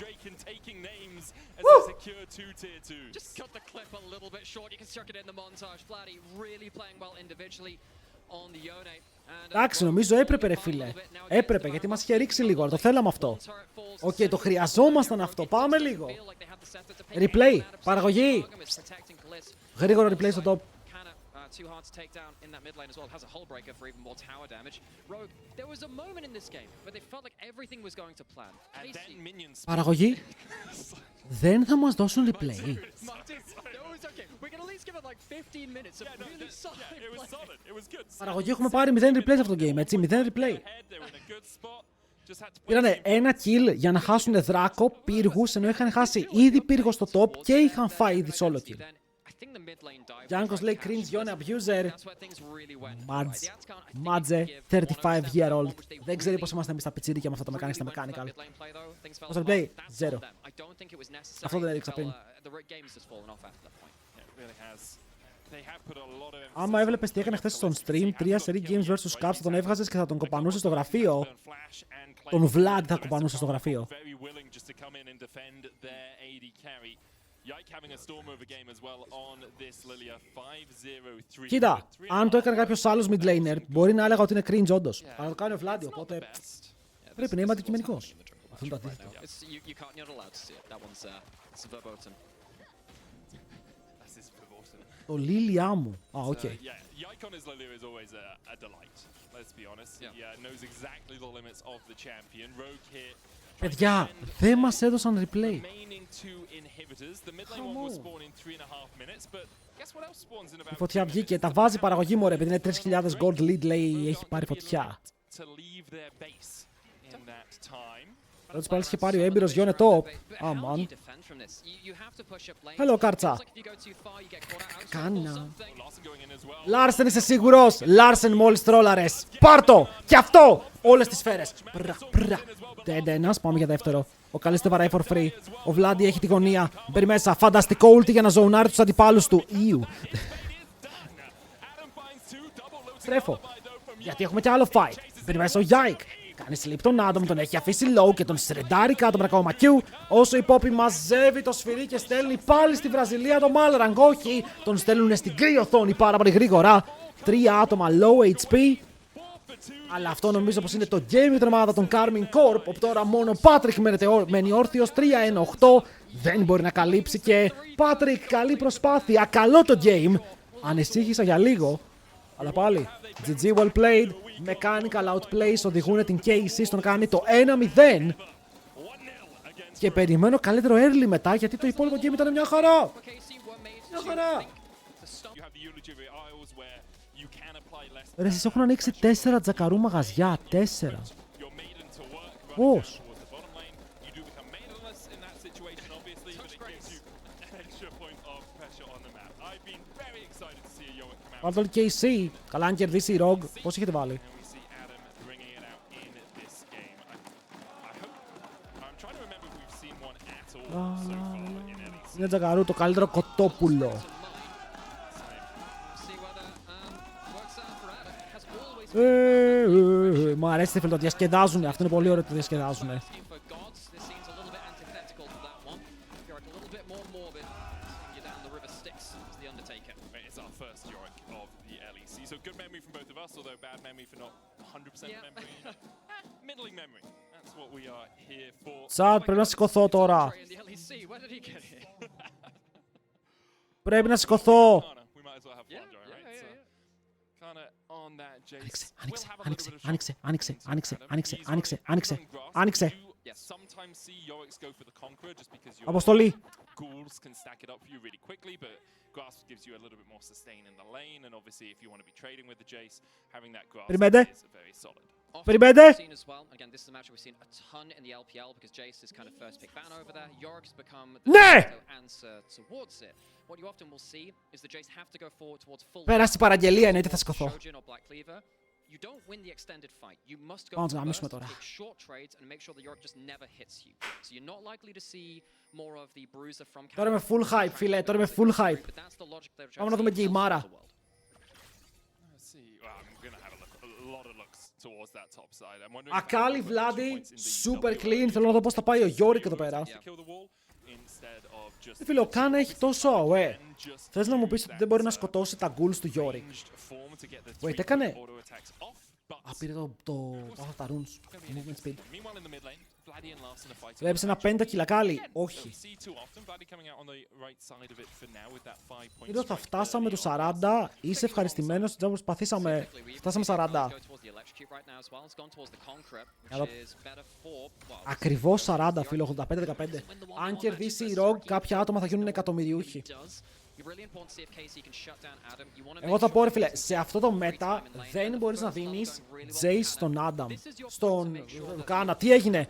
Εντάξει, νομίζω έπρεπε ρε φίλε. Έπρεπε, γιατί μας είχε ρίξει λίγο, αλλά το θέλαμε αυτό. Οκ, το χρειαζόμασταν αυτό. Πάμε λίγο. Replay, παραγωγή. Γρήγορο replay στο top. Παραγωγή. Δεν θα μας δώσουν replay. Παραγωγή, έχουμε πάρει 0 replay σε αυτό το game, έτσι, 0 replay. Πήρανε ένα kill για να χάσουν δράκο, πύργους, ενώ είχαν χάσει ήδη πύργο στο top και είχαν φάει ήδη solo kill. Γιάνκος λέει cringe Yone abuser. Μάτζε, 35 year old. Δεν ξέρει πώς είμαστε εμείς τα πιτσίρικια με αυτό το mechanical. Πώς replay, 0. Αυτό δεν έδειξα πριν. Άμα έβλεπες τι έκανε χθες στον stream, 3 seri games vs Caps, θα τον έβγαζες και θα τον κοπανούσες στο γραφείο. Τον VLAD θα κοπανούσες στο γραφείο. Κοίτα, αν το έκανε κάποιος άλλος mid laner, μπορεί να έλεγα ότι είναι cringe όντως. Αλλά το κάνει ο VLAD, οπότε πρέπει να είμαι αντικειμενικός. Αυτό είναι το αντίθετο. Το Λίλια μου. Α, οκ. Παιδιά, δεν μας έδωσαν replay. Η φωτιά βγήκε, τα βάζει παραγωγή μου, ρε, επειδή είναι 3.000 gold lead, λέει, έχει πάρει φωτιά. Εδώ πάλι είχε πάρει ο έμπειρος Yone top. Αμάν. Hello, κάρτσα. Κάνα. Larsen, είσαι σίγουρος? Larsen, μόλις τρόλαρες. Πάρτο! Κι αυτό! Όλες τις σφαίρες. Ένας, πάμε για δεύτερο. Ο Καλίστε βαράει for free. Ο VLADI έχει τη γωνία. Μπαίνει μέσα. Φανταστικό ulti για να ζωνάρει τους αντιπάλους του. Ιου. Στρέφω. Γιατί έχουμε κι άλλο fight. Μπαίνει μέσα ο Yike. Κάνει slip τον Άνταμ, τον έχει αφήσει low και τον σρεντάρει κάτω με ακόμα Q. Όσο η Poppy μαζεύει το σφυρί και στέλνει πάλι στη Βραζιλία τον Malrank. Όχι, τον στέλνουν στην κρύη οθόνη πάρα πολύ γρήγορα. 3 άτομα low HP. Αλλά αυτό νομίζω πως είναι το game για την ομάδα των Carmine Corp, όπου τώρα μόνο ο Patrick μένει όρθιος, 3-1-8, δεν μπορεί να καλύψει και Patrick, καλή προσπάθεια, καλό το game. Ανησύχησα για λίγο, αλλά πάλι, GG well played, mechanical outplays οδηγούν την KC στο να κάνει το 1-0. Και περιμένω καλύτερο early μετά, γιατί το υπόλοιπο game ήταν μια χαρά. Μια χαρά. Ρε, εσείς έχουν ανοίξει 4 τζακαρού μαγαζιά, 4. Πώς? Βάλτε όλοι KC. Καλά, αν κερδίσει η Rogue, πώς έχετε βάλει? Είναι τζακαρού, το καλύτερο κοτόπουλο. Μου αρέσει φίλε, το διασκεδάζουνε. Αυτό είναι πολύ ωραίο, το διασκεδάζουνε. Τσάτ, πρέπει να σηκωθώ τώρα. Πρέπει να σηκωθώ. Άνοιξε. Αποστολή. Περιμένετε. Ναι! Πέρασε η παραγγελία, ναι, τι θα σηκωθώ. Πάμε να τους γαμίσουμε τώρα. Τώρα είμαι full hype, φίλε, τώρα είμαι full hype. Πάμε να δούμε και η Μάρα. Ακάλι, Βλάντι, super clean. Θέλω να δω πώς θα πάει ο Γιόρικ εδώ πέρα. Φίλε, ο Κάνα έχει τόσο away. Θες να μου πεις ότι δεν μπορεί να σκοτώσει τα ghouls του Γιόρικ? Wait, έκανε. Α, πήρε το τα runes. Movement speed. Βλέπεις ένα 5 κιλακάλι. Όχι. Είδω θα φτάσαμε τους 40. Είσαι ευχαριστημένος? Δεν προσπαθήσαμε. Φτάσαμε 40. Ακριβώς 40, φίλο. 85-15. Αν κερδίσει η Rogue, κάποια άτομα θα γίνουν εκατομμυριούχοι. Εγώ θα πω ρε φίλε, σε αυτό το μέτα δεν μπορείς να δίνεις Jace στον Adam. Στον Κάνα. Τι έγινε?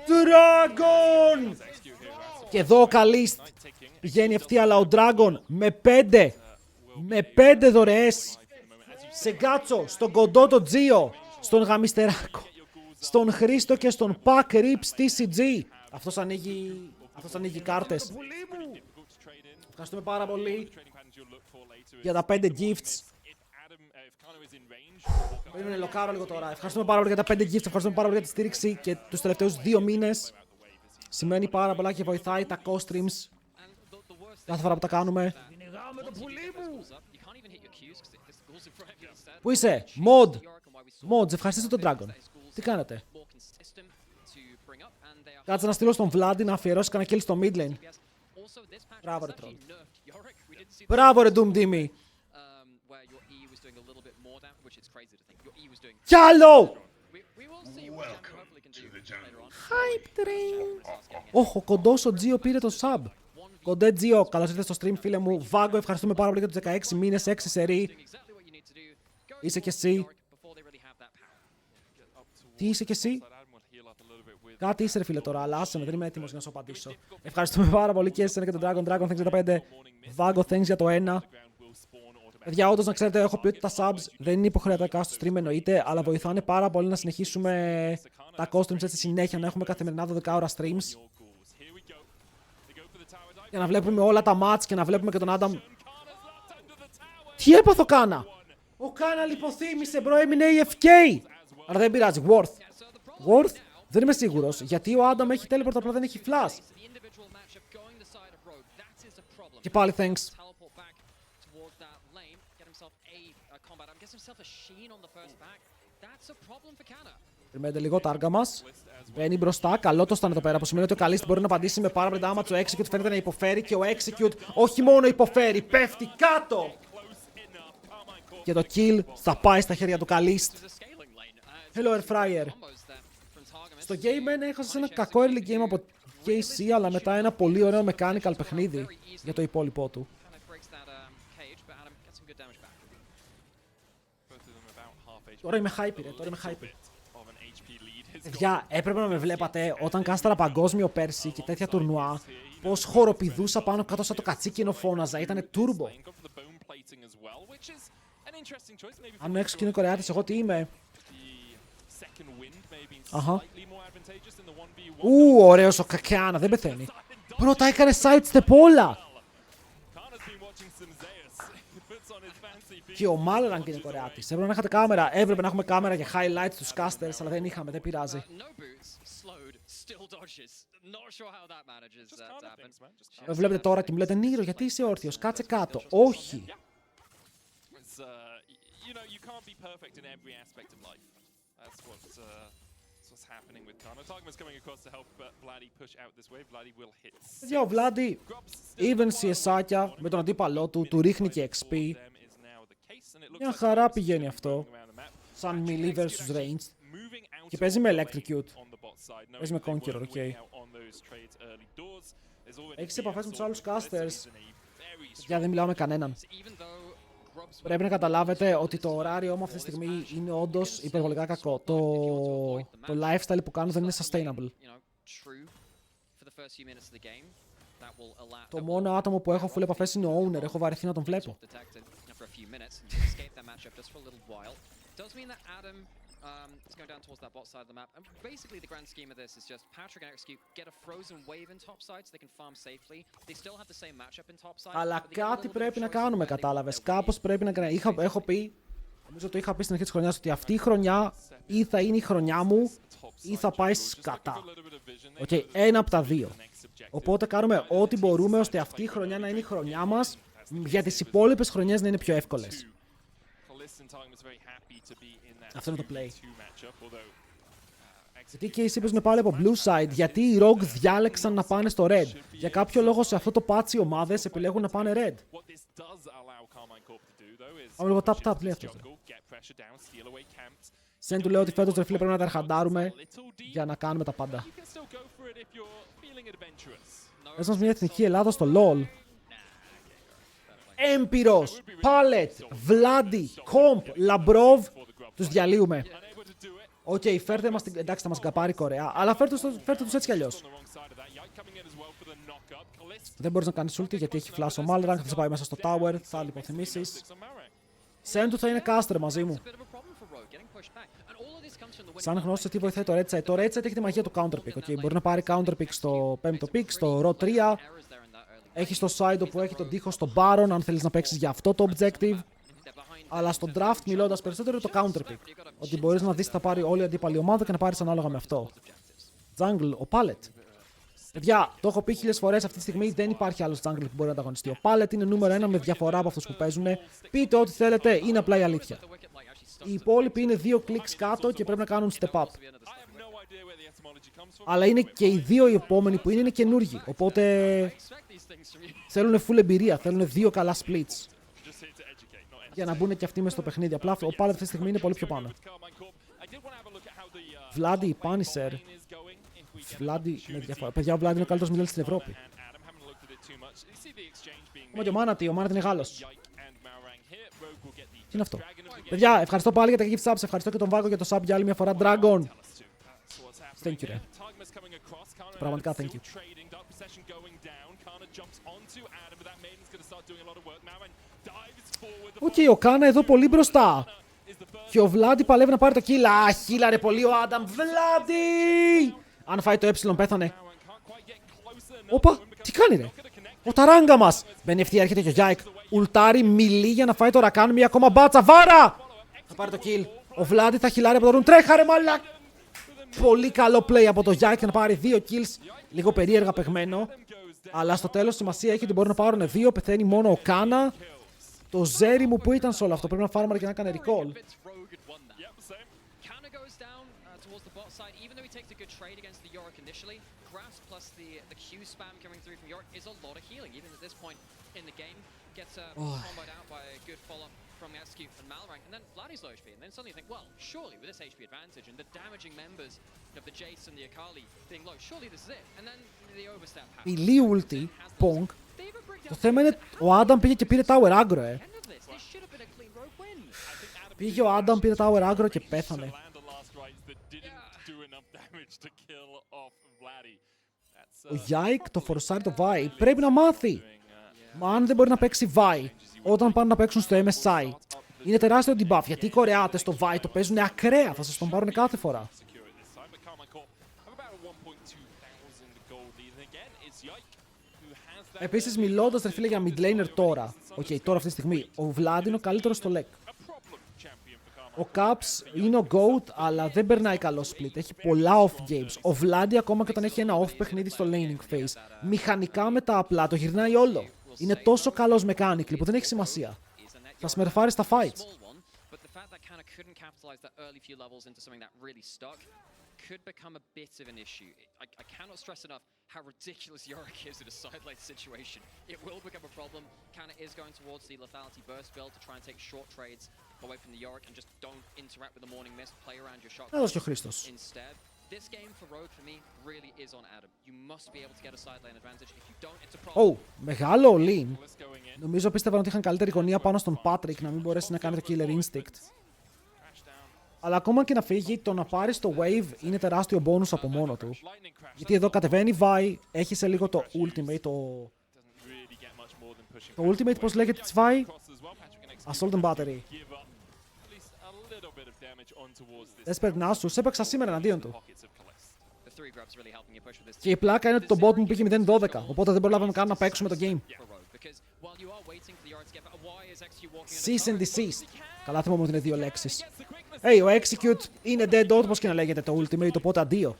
Dragon! Και εδώ ο Καλίστ πηγαίνει ευθεία, αλλά ο Dragon με 5 δωρεές σε γκάτσο, στον κοντό το Τζίο, στον γαμιστεράκο, στον Χρήστο και στον Pack Rips TCG. Αυτός ανοίγει κάρτες. Ευχαριστούμε πάρα πολύ για τα 5 gifts. Περίμενε, λοκάρω λίγο τώρα. Ευχαριστούμε πάρα πολύ για τα 5 gifts. Ευχαριστούμε πάρα πολύ για τη στήριξη και τους τελευταίους 2 μήνες. Σημαίνει πάρα πολλά και βοηθάει τα co-streams κάθε φορά που τα κάνουμε. Πού είσαι? Mods, ευχαριστήστε τον Dragon. Τι κάνετε? Κάτσε να στείλω στον Βλάντι να αφιερώσει κανένα kill στο mid lane. Μπράβο ρε τρόλ. Μπράβο ρε Doom Dimmy. Κι άλλο! Hype train. Όχο, κοντός ο Τζίο πήρε το sub. Κοντέ Τζίο, καλώς ήρθες στο stream φίλε μου. Βάγκο, ευχαριστούμε πάρα πολύ για τους 16 μήνες, 6 σερί. Είσαι κι εσύ. Τι είσαι κι εσύ? Κάτι είσαι ρε φίλε τώρα, αλλά άσε με, δεν είμαι έτοιμος για να σου απαντήσω. Ευχαριστούμε πάρα πολύ και εσένα και τον Dragon. Dragon, thanks για τα 5. Vago, thanks για το 1. Παιδιά, όντως να ξέρετε, έχω πει ότι τα subs δεν είναι υποχρεωτικά στο stream εννοείται, αλλά βοηθάνε πάρα πολύ να συνεχίσουμε τα co-streams έτσι συνέχεια, να έχουμε καθημερινά 12 ώρα streams. Για να βλέπουμε όλα τα match και να βλέπουμε και τον Adam. Τι έπαθε ο Κάνα? Ο Κάνα λιποθύμησε μπρο, έμεινε AFK. Αλλά δεν πειράζει, Worth. Δεν είμαι σίγουρος, γιατί ο Adam έχει teleport απλά δεν έχει flash. Και πάλι thanks. Περιμένετε λίγο τα άργα μας. Μπαίνει μπροστά. Καλό το στάν εδώ πέρα. Που σημαίνει ότι ο Καλίστ μπορεί να απαντήσει με πάρα πολύ damage. Ο Execute φαίνεται να υποφέρει και ο Execute όχι μόνο υποφέρει, πέφτει κάτω. Και το kill θα πάει στα χέρια του Καλίστ. Hello Airfryer. Στο game έχασε ένα κακό early game από KC, αλλά μετά ένα πολύ ωραίο mechanical παιχνίδι για το υπόλοιπό του. Τώρα είμαι hype, ρε, τώρα είμαι hype. Παιδιά, έπρεπε να με βλέπατε όταν κάσταρα παγκόσμιο πέρσι και τέτοια τουρνουά, πως χοροπηδούσα πάνω κάτω σαν το κατσίκι ενώ φώναζα, ήτανε turbo. Αν έξω και είναι Κορεάτης, εγώ τι είμαι? Αχα. Ωραίος ο Κακιάνα, δεν πεθαίνει. Πρώτα έκανε sidestep όλα. Και ο Μάλρανγκ είναι Κορεάτης. Έπρεπε να είχατε κάμερα. Έπρεπε να έχουμε κάμερα για highlights στους casters, αλλά δεν είχαμε, δεν πειράζει. Βλέπετε τώρα και μου λέτε Νίρο, γιατί είσαι όρθιος, κάτσε κάτω. Όχι. Για ο Βλάντι, even CSάκια με τον αντίπαλό του, του ρίχνει και XP. Μια χαρά πηγαίνει αυτό. Σαν melee versus ranged. Και παίζει με electrocute. Παίζει με conqueror, ok. Έχεις επαφές με τους άλλους casters. Για δεν μιλάω με κανέναν. Πρέπει να καταλάβετε ότι το ωράριό μου αυτή τη στιγμή είναι όντως υπερβολικά κακό. Το lifestyle που κάνω δεν είναι sustainable. Το μόνο άτομο που έχω full επαφές είναι ο owner. Έχω βαρεθεί να τον βλέπω. It's going down towards that bot side of the map. And basically the grand scheme of this is just Patrick and Execute get a frozen wave in top side so they can farm safely. They still have the same matchup in top side. Αλλά κάτι πρέπει να κάνουμε, κατάλαβες. Κάπως πρέπει να κάνουμε. Έχω πει, νομίζω το είχα πει στην αρχή της χρονιάς, ότι αυτή η χρονιά ή θα είναι η χρονιά μου ή θα πάει σκατά. Okay, ένα από τα δύο. Οπότε κάνουμε ό,τι μπορούμε ώστε αυτή η χρονιά να είναι η χρονιά μας, για τις υπόλοιπες χρονιές να είναι πιο εύκολες. Αυτό είναι το play. Γιατί και εσύ παίζουν πάλι από blue side, γιατί οι Rogue διάλεξαν να πάνε στο red. Για κάποιο λόγο σε αυτό το patch οι ομάδες επιλέγουν να πάνε red. Πάμε λίγο tap λέει αυτό. Σεν του λέω ότι φέτος ρε φίλε πρέπει να τα αρχαντάρουμε για να κάνουμε τα πάντα. Πες μας μια εθνική Ελλάδα στο LOL. Έμπειρος, Pallet, Βλάντι, Κομπ, Λαμπρόβ. Τους διαλύουμε. Οκ, φέρτε μας, εντάξει θα μας γκαπάρει η Κορέα, αλλά φέρτε τους έτσι κι αλλιώς. Δεν μπορείς να κάνεις ulti γιατί έχει flash ο Malrank, θα σε πάει μέσα στο tower, θα λιποθυμήσεις. Σεν του θα είναι caster μαζί μου. Σαν γνώστης τι βοηθάει το red side. Το red side έχει τη μαγεία του counter pick. Okay, μπορεί να πάρει counter pick στο 5ο pick, στο ro 3. Έχει το side που έχει τον τοίχο στο Baron, αν θέλεις να παίξεις για αυτό το objective. Αλλά στο draft μιλώντας περισσότερο το counter pick. Ότι μπορείς να δεις τι θα πάρει όλη η αντίπαλη ομάδα και να πάρεις ανάλογα με αυτό. Jungle, ο Pallet. Παιδιά, το έχω πει 1000 φορές αυτή τη στιγμή, δεν υπάρχει άλλος jungle που μπορεί να ανταγωνιστεί. Ο Pallet είναι νούμερο 1 με διαφορά από αυτούς που παίζουν. Πείτε ό,τι θέλετε, είναι απλά η αλήθεια. Οι υπόλοιποι είναι 2 clicks κάτω και πρέπει να κάνουν step up. Αλλά είναι και οι δύο οι επόμενοι που είναι καινούργοι. Οπότε θέλουν full εμπειρία, θέλουν 2 καλά splits. Για να μπουν και αυτοί μέσα στο παιχνίδι. Απλά ο Pallet αυτή τη στιγμή είναι πολύ πιο πάνω. VLADI, Punisher. VLADI με διαφορά. Παιδιά, ο VLADI είναι ο καλύτερος μιλός στην Ευρώπη. Όμως και ο Manatee είναι Γάλλος. Τι είναι αυτό? Παιδιά, ευχαριστώ πάλι για τα gift subs. Ευχαριστώ και τον Βάγκο για το sub για άλλη μια φορά. Dragon. Thank you, ρε. Πραγματικά, thank you. Οκ, ο Κάνα εδώ πολύ μπροστά. Και ο Βλάντι παλεύει να πάρει το kill. Αχίλα ρε πολύ ο Άνταμ. Βλάντι! Αν φάει το ε πέθανε. Όπα, τι κάνει ρε. Ο ταράγκα μας. Μπαίνει ευθεία, έρχεται και ο Γιάικ. Ουλτάρι μιλεί για να φάει το Ρακάν. Μία ακόμα μπάτσα. Βάρα! Θα πάρει το kill. Ο Βλάντι θα χιλάρει από το ρουν. Τρέχα ρε μαλάκ. Πολύ καλό play από το Γιάικ να πάρει 2 kills. Λίγο περίεργα παιγμένο. Αλλά στο τέλος σημασία έχει ότι μπορεί να πάρουν 2. Πεθαίνει μόνο ο Κάνα. Το ζέρι μου που ήταν σε όλο αυτό. Πρέπει να φάρμαρε και να έκανε recall. Towards the bot side, even though he takes a good trade against the Yorick initially, Grasp plus the Q spam coming through from Yorick is a lot of healing, even at this point in the game. Gets comboed out by a good follow-up from Execute and Malrank, and then Vladi's low HP, and then suddenly you think, well, surely with this HP advantage and the damaging members of the Jace and the Akali being low, surely this is it. And then the overstep happens. Ηλί ulti, Pong. Το θέμα είναι ο Άνταμ πήγε και πήρε tower aggro, Πήγε ο Άνταμ, πήρε tower aggro και πέθανε. Ο Yike το φορσάρει το Vi. Πρέπει να μάθει. Μα αν δεν μπορεί να παίξει Vi όταν πάνε να παίξουν στο MSI, είναι τεράστιο debuff. Γιατί οι Κορεάτες στο Vi το παίζουν ακραία. Θα σας τον πάρουν κάθε φορά. Επίσης, μιλώντας ρε φίλε για mid laner τώρα. Τώρα αυτή τη στιγμή. Ο VLADI είναι ο καλύτερος στο LEC. Ο Caps είναι ο GOAT, αλλά δεν περνάει καλό split. Έχει πολλά off games. Ο VLADI ακόμα και όταν έχει ένα off παιχνίδι στο laning phase, μηχανικά με τα απλά το γυρνάει όλο. Είναι τόσο καλός mechanically που δεν έχει σημασία. Θα σμερφάρει στα fights. Could become a bit of an issue. I cannot stress enough how ridiculous Yorick is in a side lane situation. It will become a problem. Kana is going towards the lethality burst build to try and take short trades away from the Yorick and just don't interact with the morning mist. Play around your shot instead. This game for Rogue for me really is on Adam. You must be able to get a side lane advantage. If you don't, it's a problem. Μεγάλο lean. Νομίζω πίστευαν ότι είχαν καλύτερη γωνία πάνω στον Patrick να μην μπορέσει να κάνει το killer instinct. Αλλά ακόμα και να φύγει, το να πάρει το wave είναι τεράστιο bonus από μόνο του. Γιατί εδώ κατεβαίνει Vi, έχει σε λίγο το ultimate, το ultimate πώς λέγεται της Vi, Assault and Battery. Desperate Nasus, έπαιξα σήμερα εναντίον του. Και η πλάκα είναι ότι το bot μου πήγε 0-12, οπότε δεν προλάβαμε καν να παίξουμε το game. Cease and desist. Καλά θυμάμαι ότι είναι δύο λέξεις. Ο Execute είναι dead όπως και να λέγεται το ultimate, οπότε αντίο.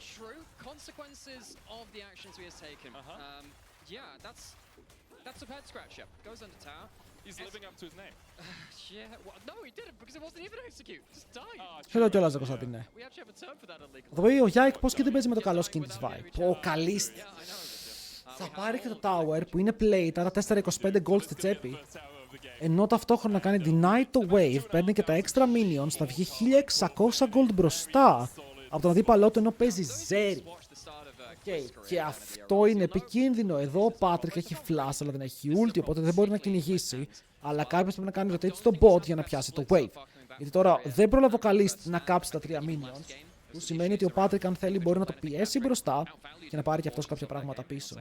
Χαίρομαι κιόλας, Κωνσταντίνε. Θα δω ο Yike πώς και δεν παίζει με το καλό skin της Vi. Ο καλής. Θα πάρει και το tower που είναι plate, άρα 425 gold στη τσέπη. Ενώ ταυτόχρονα κάνει deny το wave, παίρνει και τα extra minions, θα βγει 1600 gold μπροστά από τον αντίπαλό του ενώ παίζει ζέρι. Και αυτό είναι επικίνδυνο. Εδώ ο Patrick έχει flash αλλά δεν έχει ulti, οπότε δεν μπορεί να κυνηγήσει. Αλλά κάποιος πρέπει να κάνει rotate στο bot για να πιάσει το wave. Γιατί τώρα δεν πρόλαβε ο Kalist να κάψει τα 3 minions, που σημαίνει ότι ο Patrick αν θέλει μπορεί να το πιέσει μπροστά και να πάρει και αυτός κάποια πράγματα πίσω.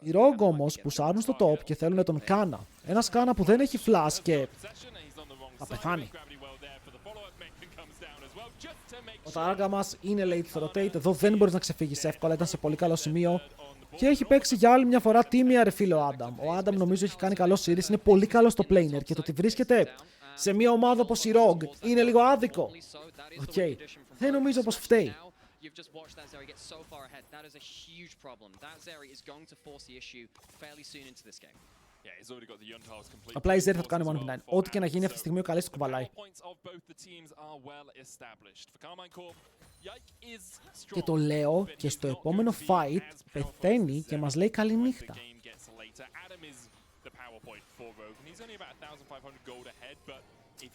Οι Rogue όμως που σάρουν στο top και θέλουν τον Kana. Ένας Kana που δεν έχει flash και θα πεθάνει. Ο Targa μας είναι late στο rotate, εδώ δεν μπορείς να ξεφύγεις εύκολα, ήταν σε πολύ καλό σημείο. Και έχει παίξει για άλλη μια φορά τίμια ρε φίλε ο Adam. Ο Adam νομίζω έχει κάνει καλό series, είναι πολύ καλό στο planer και το ότι βρίσκεται σε μια ομάδα όπως η Rogue είναι λίγο άδικο. Δεν νομίζω πως φταίει. You've just watched that Zeri get so far ahead. That is a huge problem. That Zeri is going to force the issue fairly soon into this game. Απλά η Zeri θα το κάνει 1v9. Ό,τι και να γίνει αυτή τη στιγμή ο Καλής το κουβαλάει. Και το λέω και στο επόμενο fight πεθαίνει και μας λέει καλή νύχτα.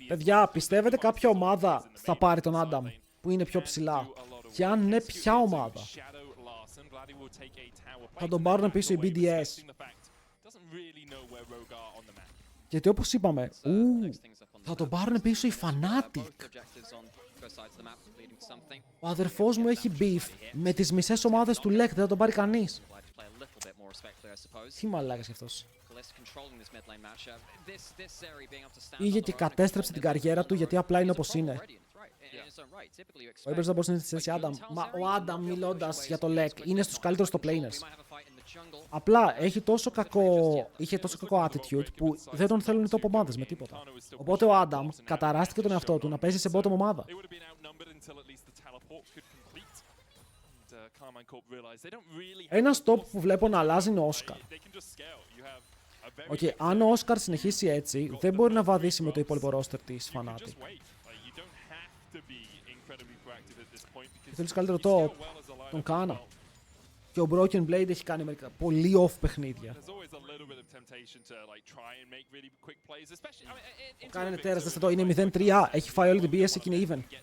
Παιδιά, πιστεύετε κάποια ομάδα θα πάρει τον Adam που είναι πιο ψηλά? Και αν ναι, ποια ομάδα? Θα τον πάρουν πίσω οι BDS. Γιατί όπως είπαμε, θα τον πάρουν πίσω οι Fnatic. Ο αδερφός μου έχει beef με τις μισές ομάδες του LEC, δεν θα τον πάρει κανείς. Τι μαλάκας κι αυτός. Πήγε και κατέστρεψε την καριέρα του γιατί απλά είναι όπως είναι. Ο Ibers δεν μπορούσε να είναι στη θέση Adam. Μα ο Adam, μιλώντας για το LEC, είναι στους καλύτερους στο planers. Απλά είχε τόσο κακό attitude που δεν τον θέλουν οι top ομάδες με τίποτα. Οπότε ο Adam καταράστηκε τον εαυτό του να παίζει σε bottom ομάδα. Ένας top που βλέπω να αλλάζει είναι ο Oscar. Okay, αν ο Όσκαρ συνεχίσει έτσι, δεν μπορεί να βαδίσει με το υπόλοιπο roster της Fnatic. Και θέλεις καλύτερο top, τον κάνα. Και ο Broken Blade έχει κάνει μερικά πολύ off παιχνίδια. Κάνε τέρας, δέστε το, είναι 0-3, έχει φάει όλη την πίεση και είναι even.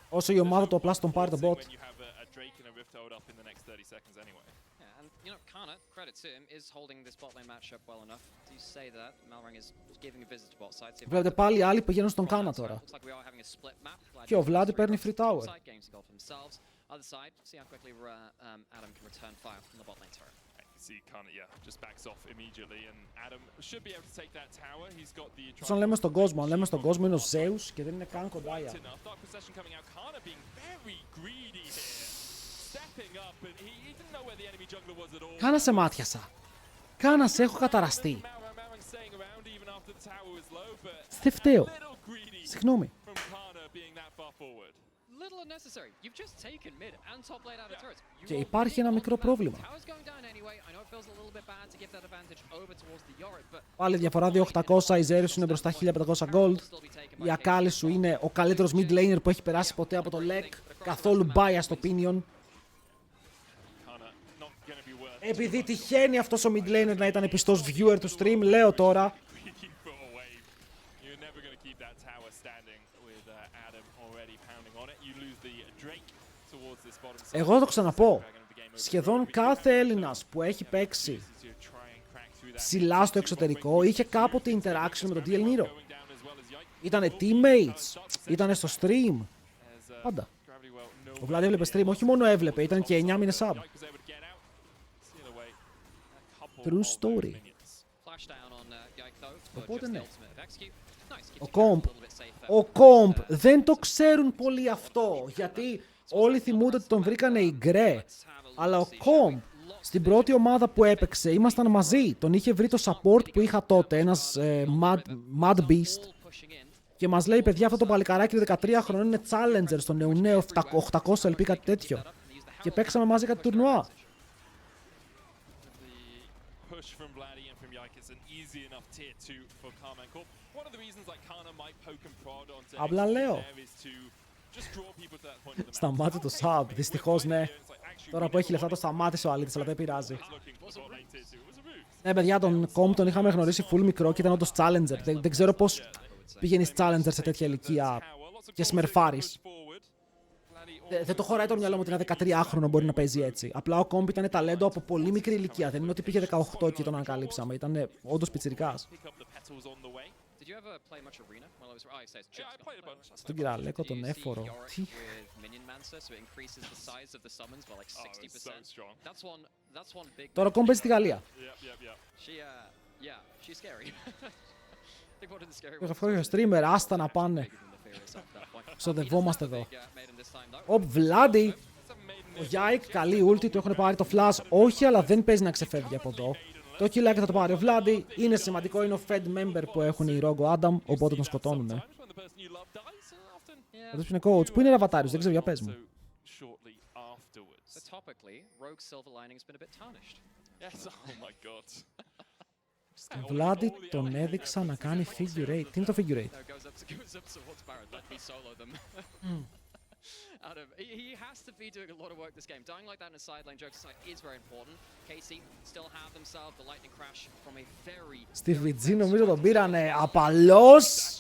Όσο η ομάδα του απλά στον πάρει το bot. Kana, credit to him, is holding this bot lane matchup well enough to say that. Malrang is giving a visit to bot side. Βλέπετε πάλι άλλοι πηγαίνουν στον Κάνα τώρα. Και ο VLADI παίρνει free tower. Other side, see how quickly Adam can return fire from the bot lane turret. See Kana, just backs off immediately and Adam should be able to take that tower. He's got the Σαν λέμε στον κόσμο, αν λέμε στον κόσμο είναι ο Zeus και δεν είναι καν κοντά οι άλλοι. Κάνα σε μάτιασα. Κάνα σε έχω καταραστεί. Δεν φταίω. Συγγνώμη. Και υπάρχει ένα μικρό πρόβλημα. Πάλι διαφορά 2.800, η Zerius είναι μπροστά 1.500 gold. Η Akali σου είναι ο καλύτερος mid laner που έχει περάσει ποτέ από το LEC. Καθόλου bias στο opinion. Επειδή τυχαίνει αυτός ο mid laner να ήταν πιστός viewer του stream, λέω τώρα. Εγώ θα το ξαναπώ. Σχεδόν κάθε Έλληνας που έχει παίξει ψηλά στο εξωτερικό είχε κάποτε interaction με τον DL Nero. Ήτανε teammates, ήτανε στο stream. Πάντα. Ο Vladi έβλεπε stream, όχι μόνο έβλεπε, ήταν και 9 μήνες sub. True story. Οπότε ναι. Ο Comp δεν το ξέρουν πολύ αυτό, γιατί όλοι θυμούνται ότι τον βρήκανε οι γκρε. Αλλά ο Comp στην πρώτη ομάδα που έπαιξε ήμασταν μαζί. Τον είχε βρει το support που είχα τότε, ένας Mad Beast. Και μας λέει, παιδιά, αυτό το παλικαράκι είναι 13 χρονών, είναι challenger στο νεουνέο 800 LP, κάτι τέτοιο. Και παίξαμε μαζί κάτι τουρνουά. Απλά λέω. Σταμάτη το sub, δυστυχώς ναι. Τώρα που έχει λεφτά το σταμάτησε ο αλήτης, αλλά δεν πειράζει. Ναι, παιδιά, τον Comp τον είχαμε γνωρίσει full μικρό και ήταν όντως challenger. Δεν ξέρω πώς πηγαίνεις challenger σε τέτοια ηλικία και σμερφάρεις. Δεν το χωράει το μυαλό μου ότι ένα 13χρονο μπορεί να παίζει έτσι. Απλά ο Comp ήταν ταλέντο από πολύ μικρή ηλικία. Δεν είναι ότι πήγε 18 και τον ανακαλύψαμε. Ήταν όντως πιτσιρικάς. Στον κυραλέκο τον έφορο. Τι. Τώρα ο Comp παίζει στη Γαλλία. Έχω streamer, άστα να πάνε. Ξοδευόμαστε εδώ. Ο Vladi, ο Yike, καλή ulti, του έχουν πάρει το flash. Όχι, αλλά δεν παίζει να ξεφεύγει από εδώ. Το killάκι θα το πάρει ο Vladi. Είναι σημαντικό, είναι ο Fed member που έχουν οι Rogo Adam, οπότε τον σκοτώνουνε. Αυτός είναι coach. Πού είναι Ραβατάριος, δεν ξέρω, για πες μου. Ο Vladi τον έδειξα να κάνει figure 8. Τι είναι το figure 8? He has to be doing a lot of work this game. Dying like that in a side lane joke side is very important. KC still have themselves the lightning crash from a very... Στη VG νομίζω τον πήρανε απαλός.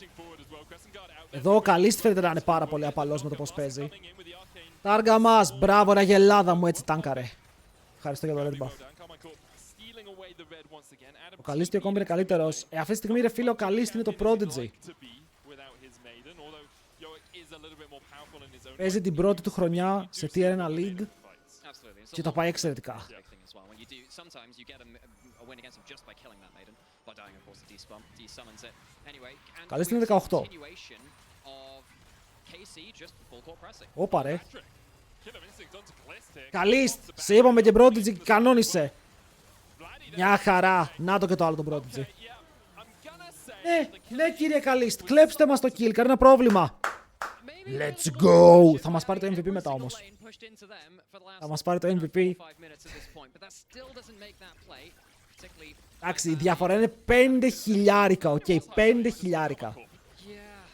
Εδώ ο Καλίστ φαίνεται να είναι πάρα πολύ απαλός με το πώς παίζει. Τάργα μας, μπράβο ρε γελάδα μου, έτσι τάνκαρε. Ευχαριστώ για το red buff. Ο Καλίστ ακόμα είναι καλύτερος. Αυτή τη στιγμή ρε φίλε ο Καλίστ είναι το prodigy. Παίζει την πρώτη του χρονιά σε Tier 1 League και το πάει εξαιρετικά. Καλής είναι 18. Όπα ρε. Καλής, σε είπαμε και Prodigy, κανόνισε. Μια χαρά. Να το και το άλλο το Prodigy. Ναι κύριε Καλίστ, κλέψτε μας το kill, κανένα πρόβλημα. Let's go! Θα μας πάρει το MVP μετά όμως. Θα μας πάρει το MVP. Εντάξει, η διαφορά είναι 5 χιλιάρικα, οκ, 5 χιλιάρικα.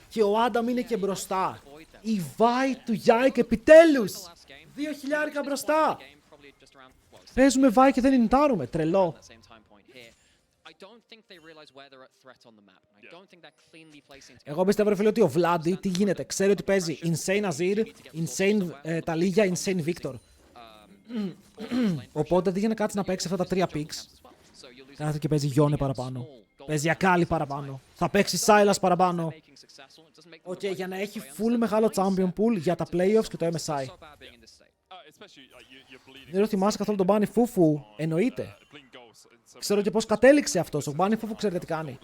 Και ο Άνταμ είναι και μπροστά. Η Βάη του Γιάικ επιτέλους! 2 χιλιάρικα μπροστά! Παίζουμε Βάη και δεν ινιτάρουμε, τρελό. Εγώ πιστεύω, ρε φίλε, ότι ο VLADI τι γίνεται. Ξέρει ότι παίζει Insane Azir, Insane Taliyah, Insane Victor. Οπότε δεν για να κάτσει να παίξει αυτά τα 3 picks. Κάθεται και παίζει Γιόνε παραπάνω. Παίζει Ακάλι παραπάνω. Θα παίξει Silas παραπάνω. Οκ, για να έχει full μεγάλο champion pool για τα playoffs και το MSI. Δεν θυμάσαι καθόλου τον Bunny Fufu. Εννοείται. Ξέρω και πώς κατέληξε αυτός. Ο Bunny Fufu ξέρετε τι κάνει.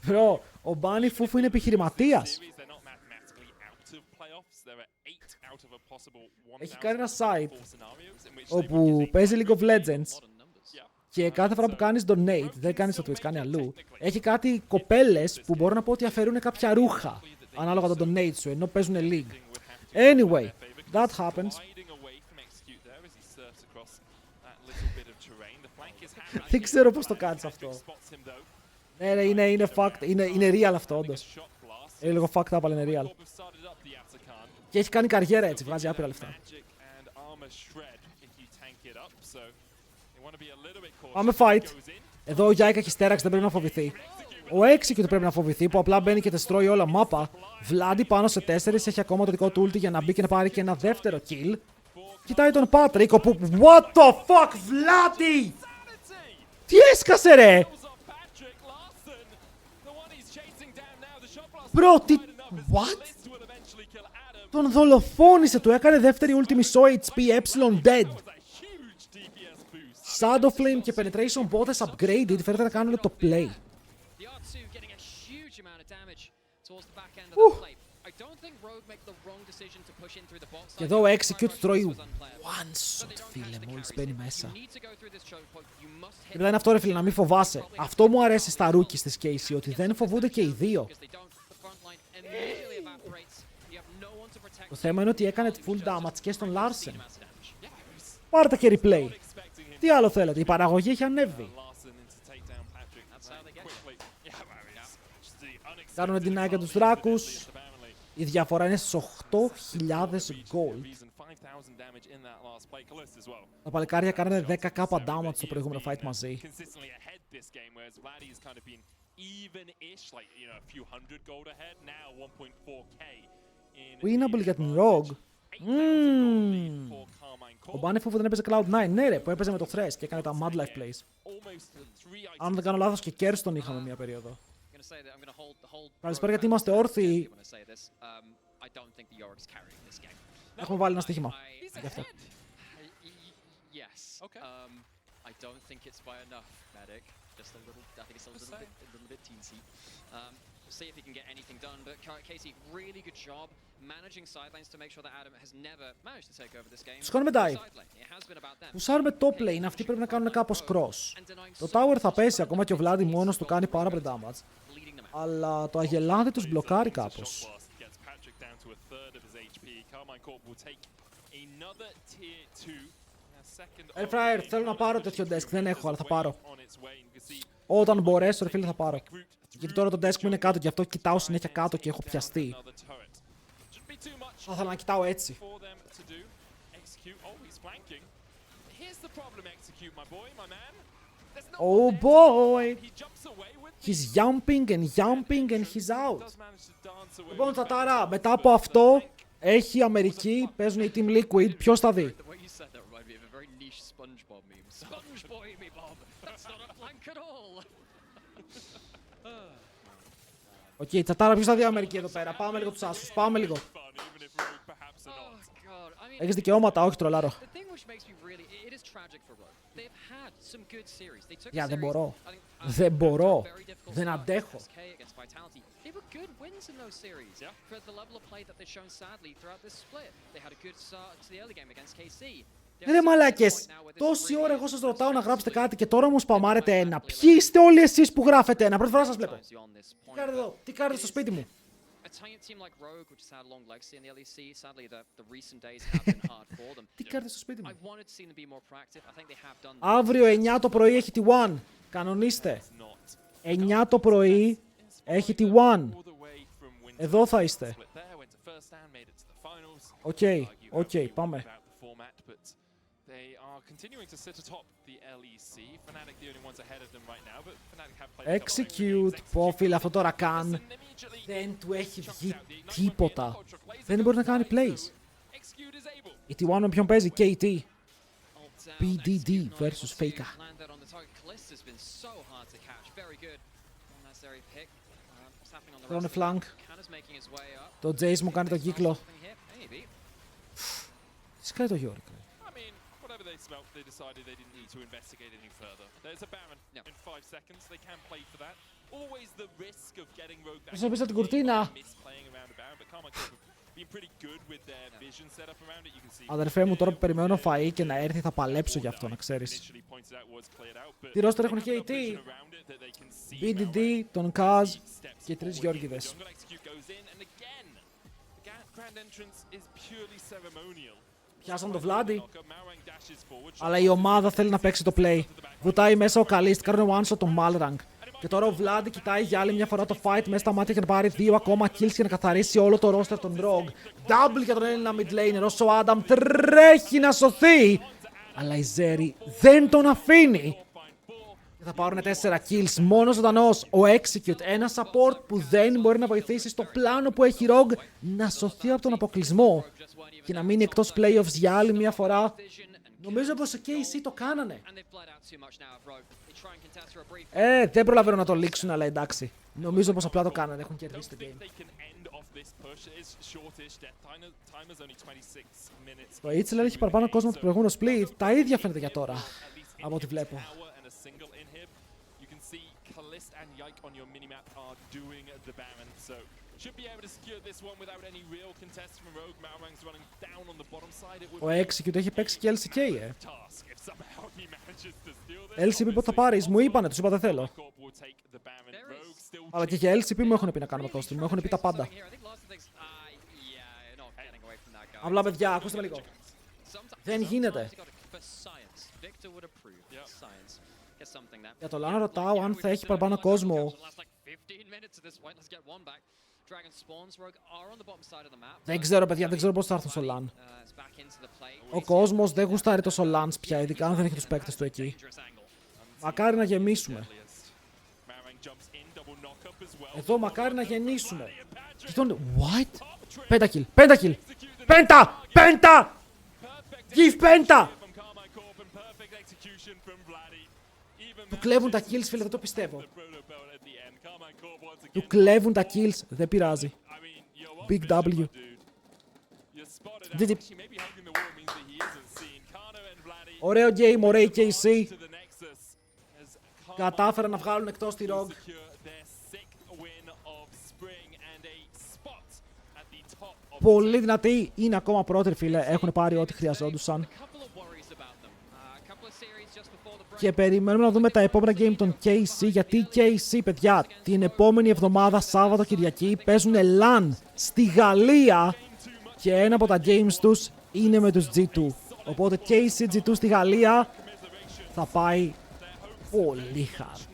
Bro, ο Bunny Fufu είναι επιχειρηματίας. Έχει κάνει ένα site όπου παίζει League of Legends και κάθε φορά που κάνεις donate, δεν κάνεις στο Twitch, κάνει αλλού, έχει κάτι κοπέλες που μπορώ να πω ότι αφαιρούν κάποια ρούχα ανάλογα το donate σου, ενώ παίζουν League. Anyway, that happens. Δεν ξέρω πώς το κάνεις αυτό. Ναι, είναι fact, είναι real αυτό όντως. Είναι λίγο fucked up, αλλά είναι real. Και έχει κάνει καριέρα έτσι, βγάζει άπειρα λεφτά. Πάμε fight. Εδώ ο Γιάικα έχει στέραξη, δεν πρέπει να φοβηθεί. Ο Execute πρέπει να φοβηθεί, που απλά μπαίνει και τεστρώει όλα μάπα. VLADI πάνω σε 4, έχει ακόμα το δικό του ulti για να μπει και να πάρει και ένα δεύτερο kill. Κοιτάει τον Patrick, όπου... What the fuck, VLADI! Τι έσκασε, ρε! Bro, τι... What? Τον δολοφόνησε, του έκανε δεύτερη ulti μισό HP, dead. Shadow Flame και Penetration both upgraded, φαίνεται να κάνουν το play. Και εδώ ο Execute τρώει one shot, φίλε, μόλις μπαίνει μέσα. Και μετά είναι αυτό, ρε φίλε, να μην φοβάσαι. Αυτό μου αρέσει στα rookies της Casey, ότι δεν φοβούνται και οι δύο. Το θέμα είναι ότι έκανε full damage και στον Larsen. Πάρτε και replay. Τι άλλο θέλετε, η παραγωγή έχει ανέβει. Κάνουν deny για τους δράκους. Η διαφορά είναι στις 8.000 gold. Τα παλικάρια κάνανε 10k damage στο προηγούμενο fight μαζί. Winnable για την Rogue. Ο Bunny Fufu δεν έπαιζε Cloud9, ναι ρε, που έπαιζε με το Thresh και έκανε τα Mad Life plays. Αν δεν κάνω λάθος και Kerston είχαμε μια περίοδο. Καλησπέρα, γιατί είμαστε όρθιοι. Έχουμε βάλει ένα στοίχημα. Γι' αυτό. See if he can get anything done, but Casey, really good job managing sidelines to make sure that Adam has never managed to take over this game. Τους κάνουμε dive. Πουσάρουμε top lane, αυτοί πρέπει να κάνουν κάπως cross. Το tower θα πέσει, ακόμα και ο VLADI μόνος του κάνει πάρα πολύ damage. Αλλά το αγελάδι τους μπλοκάρει κάπως. Airfryer, θέλω να πάρω τέτοιο desk, δεν έχω, αλλά θα πάρω. Όταν μπορέσω, ρε φίλε, θα πάρω. Γιατί τώρα το desk μου είναι κάτω, γι' αυτό κοιτάω συνέχεια κάτω και έχω πιαστεί. Θα ήθελα να κοιτάω έτσι. Oh boy! He's jumping and jumping and he's out. Λοιπόν, Τσατάρα, μετά από αυτό έχει Αμερική, παίζουν οι Team Liquid, ποιος θα δει? Οκ, Τσατάρα, ποιος θα δει Αμερική εδώ πέρα? Πάμε λίγο τους άσους, πάμε λίγο. Έχεις δικαιώματα, όχι τρολάρω. Για, δεν μπορώ. Δεν μπορώ. Δεν αντέχω. Ρε μαλάκες, τόση ώρα εγώ σας ρωτάω να γράψετε κάτι και τώρα μου σπαμάρετε ένα. Ποιοι είστε όλοι εσείς που γράφετε ένα? Πρώτη φορά σας βλέπω. Τι κάνετε εδώ, τι κάνετε στο σπίτι μου? Italian team like Rogue, which has had a long legacy in the LEC, sadly the recent days have been hard for them. Τι κάνετε στο σπίτι μου? I wanted to see them be more proactive. I think they have done that. Αύριο 9 το πρωί έχει τη One. Κανονίστε. 9 το πρωί έχει τη One. Εδώ θα είστε. Οκ, πάμε. Execute. Πω φίλε, αυτό τώρα καν. Δεν του έχει βγει τίποτα. Δεν μπορεί να κάνει plays. Η T1 με ποιον παίζει, KT. BDD versus Faker. Τρώνε flank. Το Jace μου κάνει το κύκλο. Τι σκάει το Yorick. Πώς να πεις από την κουρτίνα. Αδερφέ μου, τώρα που περιμένω φαΐ και να έρθει θα παλέψω γι' αυτό, να ξέρεις. Τι ρόστερ έχουν KT, BDD, τον Kaz και 3 Γιώργηδες. Πιάσαν το VLADI, αλλά η ομάδα θέλει να παίξει το play. Βουτάει μέσα ο Καλίστ, κάνουν one shot τον Malrang. Και τώρα ο VLADI κοιτάει για άλλη μια φορά το fight μέσα στα μάτια για να πάρει 2 ακόμα kills και να καθαρίσει όλο το roster των Rogue. Double για τον Έλληνα mid laner, όσο ο Adam τρέχει να σωθεί. Αλλά η Zeri δεν τον αφήνει. Και θα πάρουν 4 kills μόνο ζωντανός ο Execute. Ένα support που δεν μπορεί να βοηθήσει στο πλάνο που έχει Rogue να σωθεί από τον αποκλεισμό και να μείνει εκτός playoffs για άλλη μια φορά. Νομίζω πως ο KC το κάνανε. Δεν προλαβαίνω να το λήξουν, αλλά εντάξει. Νομίζω πως απλά το κάνανε, έχουν κερδίσει το game. Το Itzel έχει παραπάνω κόσμο από το προηγούμενο split. Τα ίδια φαίνεται για τώρα, από ό,τι βλέπω. Ο Execute έχει παίξει και LCK, LCP πότε θα πάρεις, μου είπανε, τους είπα δεν θέλω. Αλλά και για LCP μου έχουν πει να κάνουμε costume, μου έχουν πει τα πάντα. Απλά παιδιά, ακούστε με λίγο. Δεν γίνεται. Για το LAN ρωτάω αν θα έχει παραπάνω κόσμο. Δεν ξέρω παιδιά, δεν ξέρω πώς θα έρθουν στο LAN. Ο κόσμος δεν γουστάρει τόσο LANs πια, ειδικά αν δεν έχει τους παίκτες του εκεί. Μακάρι να γεμίσουμε. Εδώ μακάρι να γεννήσουμε. Και τον... What? Πέντα kill. Πέντα! Give πέντα! Του κλέβουν τα kills, φίλε, δεν το πιστεύω. Του κλέβουν τα kills, δεν πειράζει. Big W. Ωραίο game, ωραίο KC. Κατάφεραν να βγάλουν εκτός τη Rogue. Πολύ δυνατοί, είναι ακόμα πρώτοι φίλε, έχουν πάρει ό,τι χρειαζόντουσαν. Και περιμένουμε να δούμε τα επόμενα game των KC, γιατί KC παιδιά την επόμενη εβδομάδα Σάββατο Κυριακή παίζουν LAN στη Γαλλία και ένα από τα games τους είναι με τους G2. Οπότε KC G2 στη Γαλλία θα πάει πολύ hard.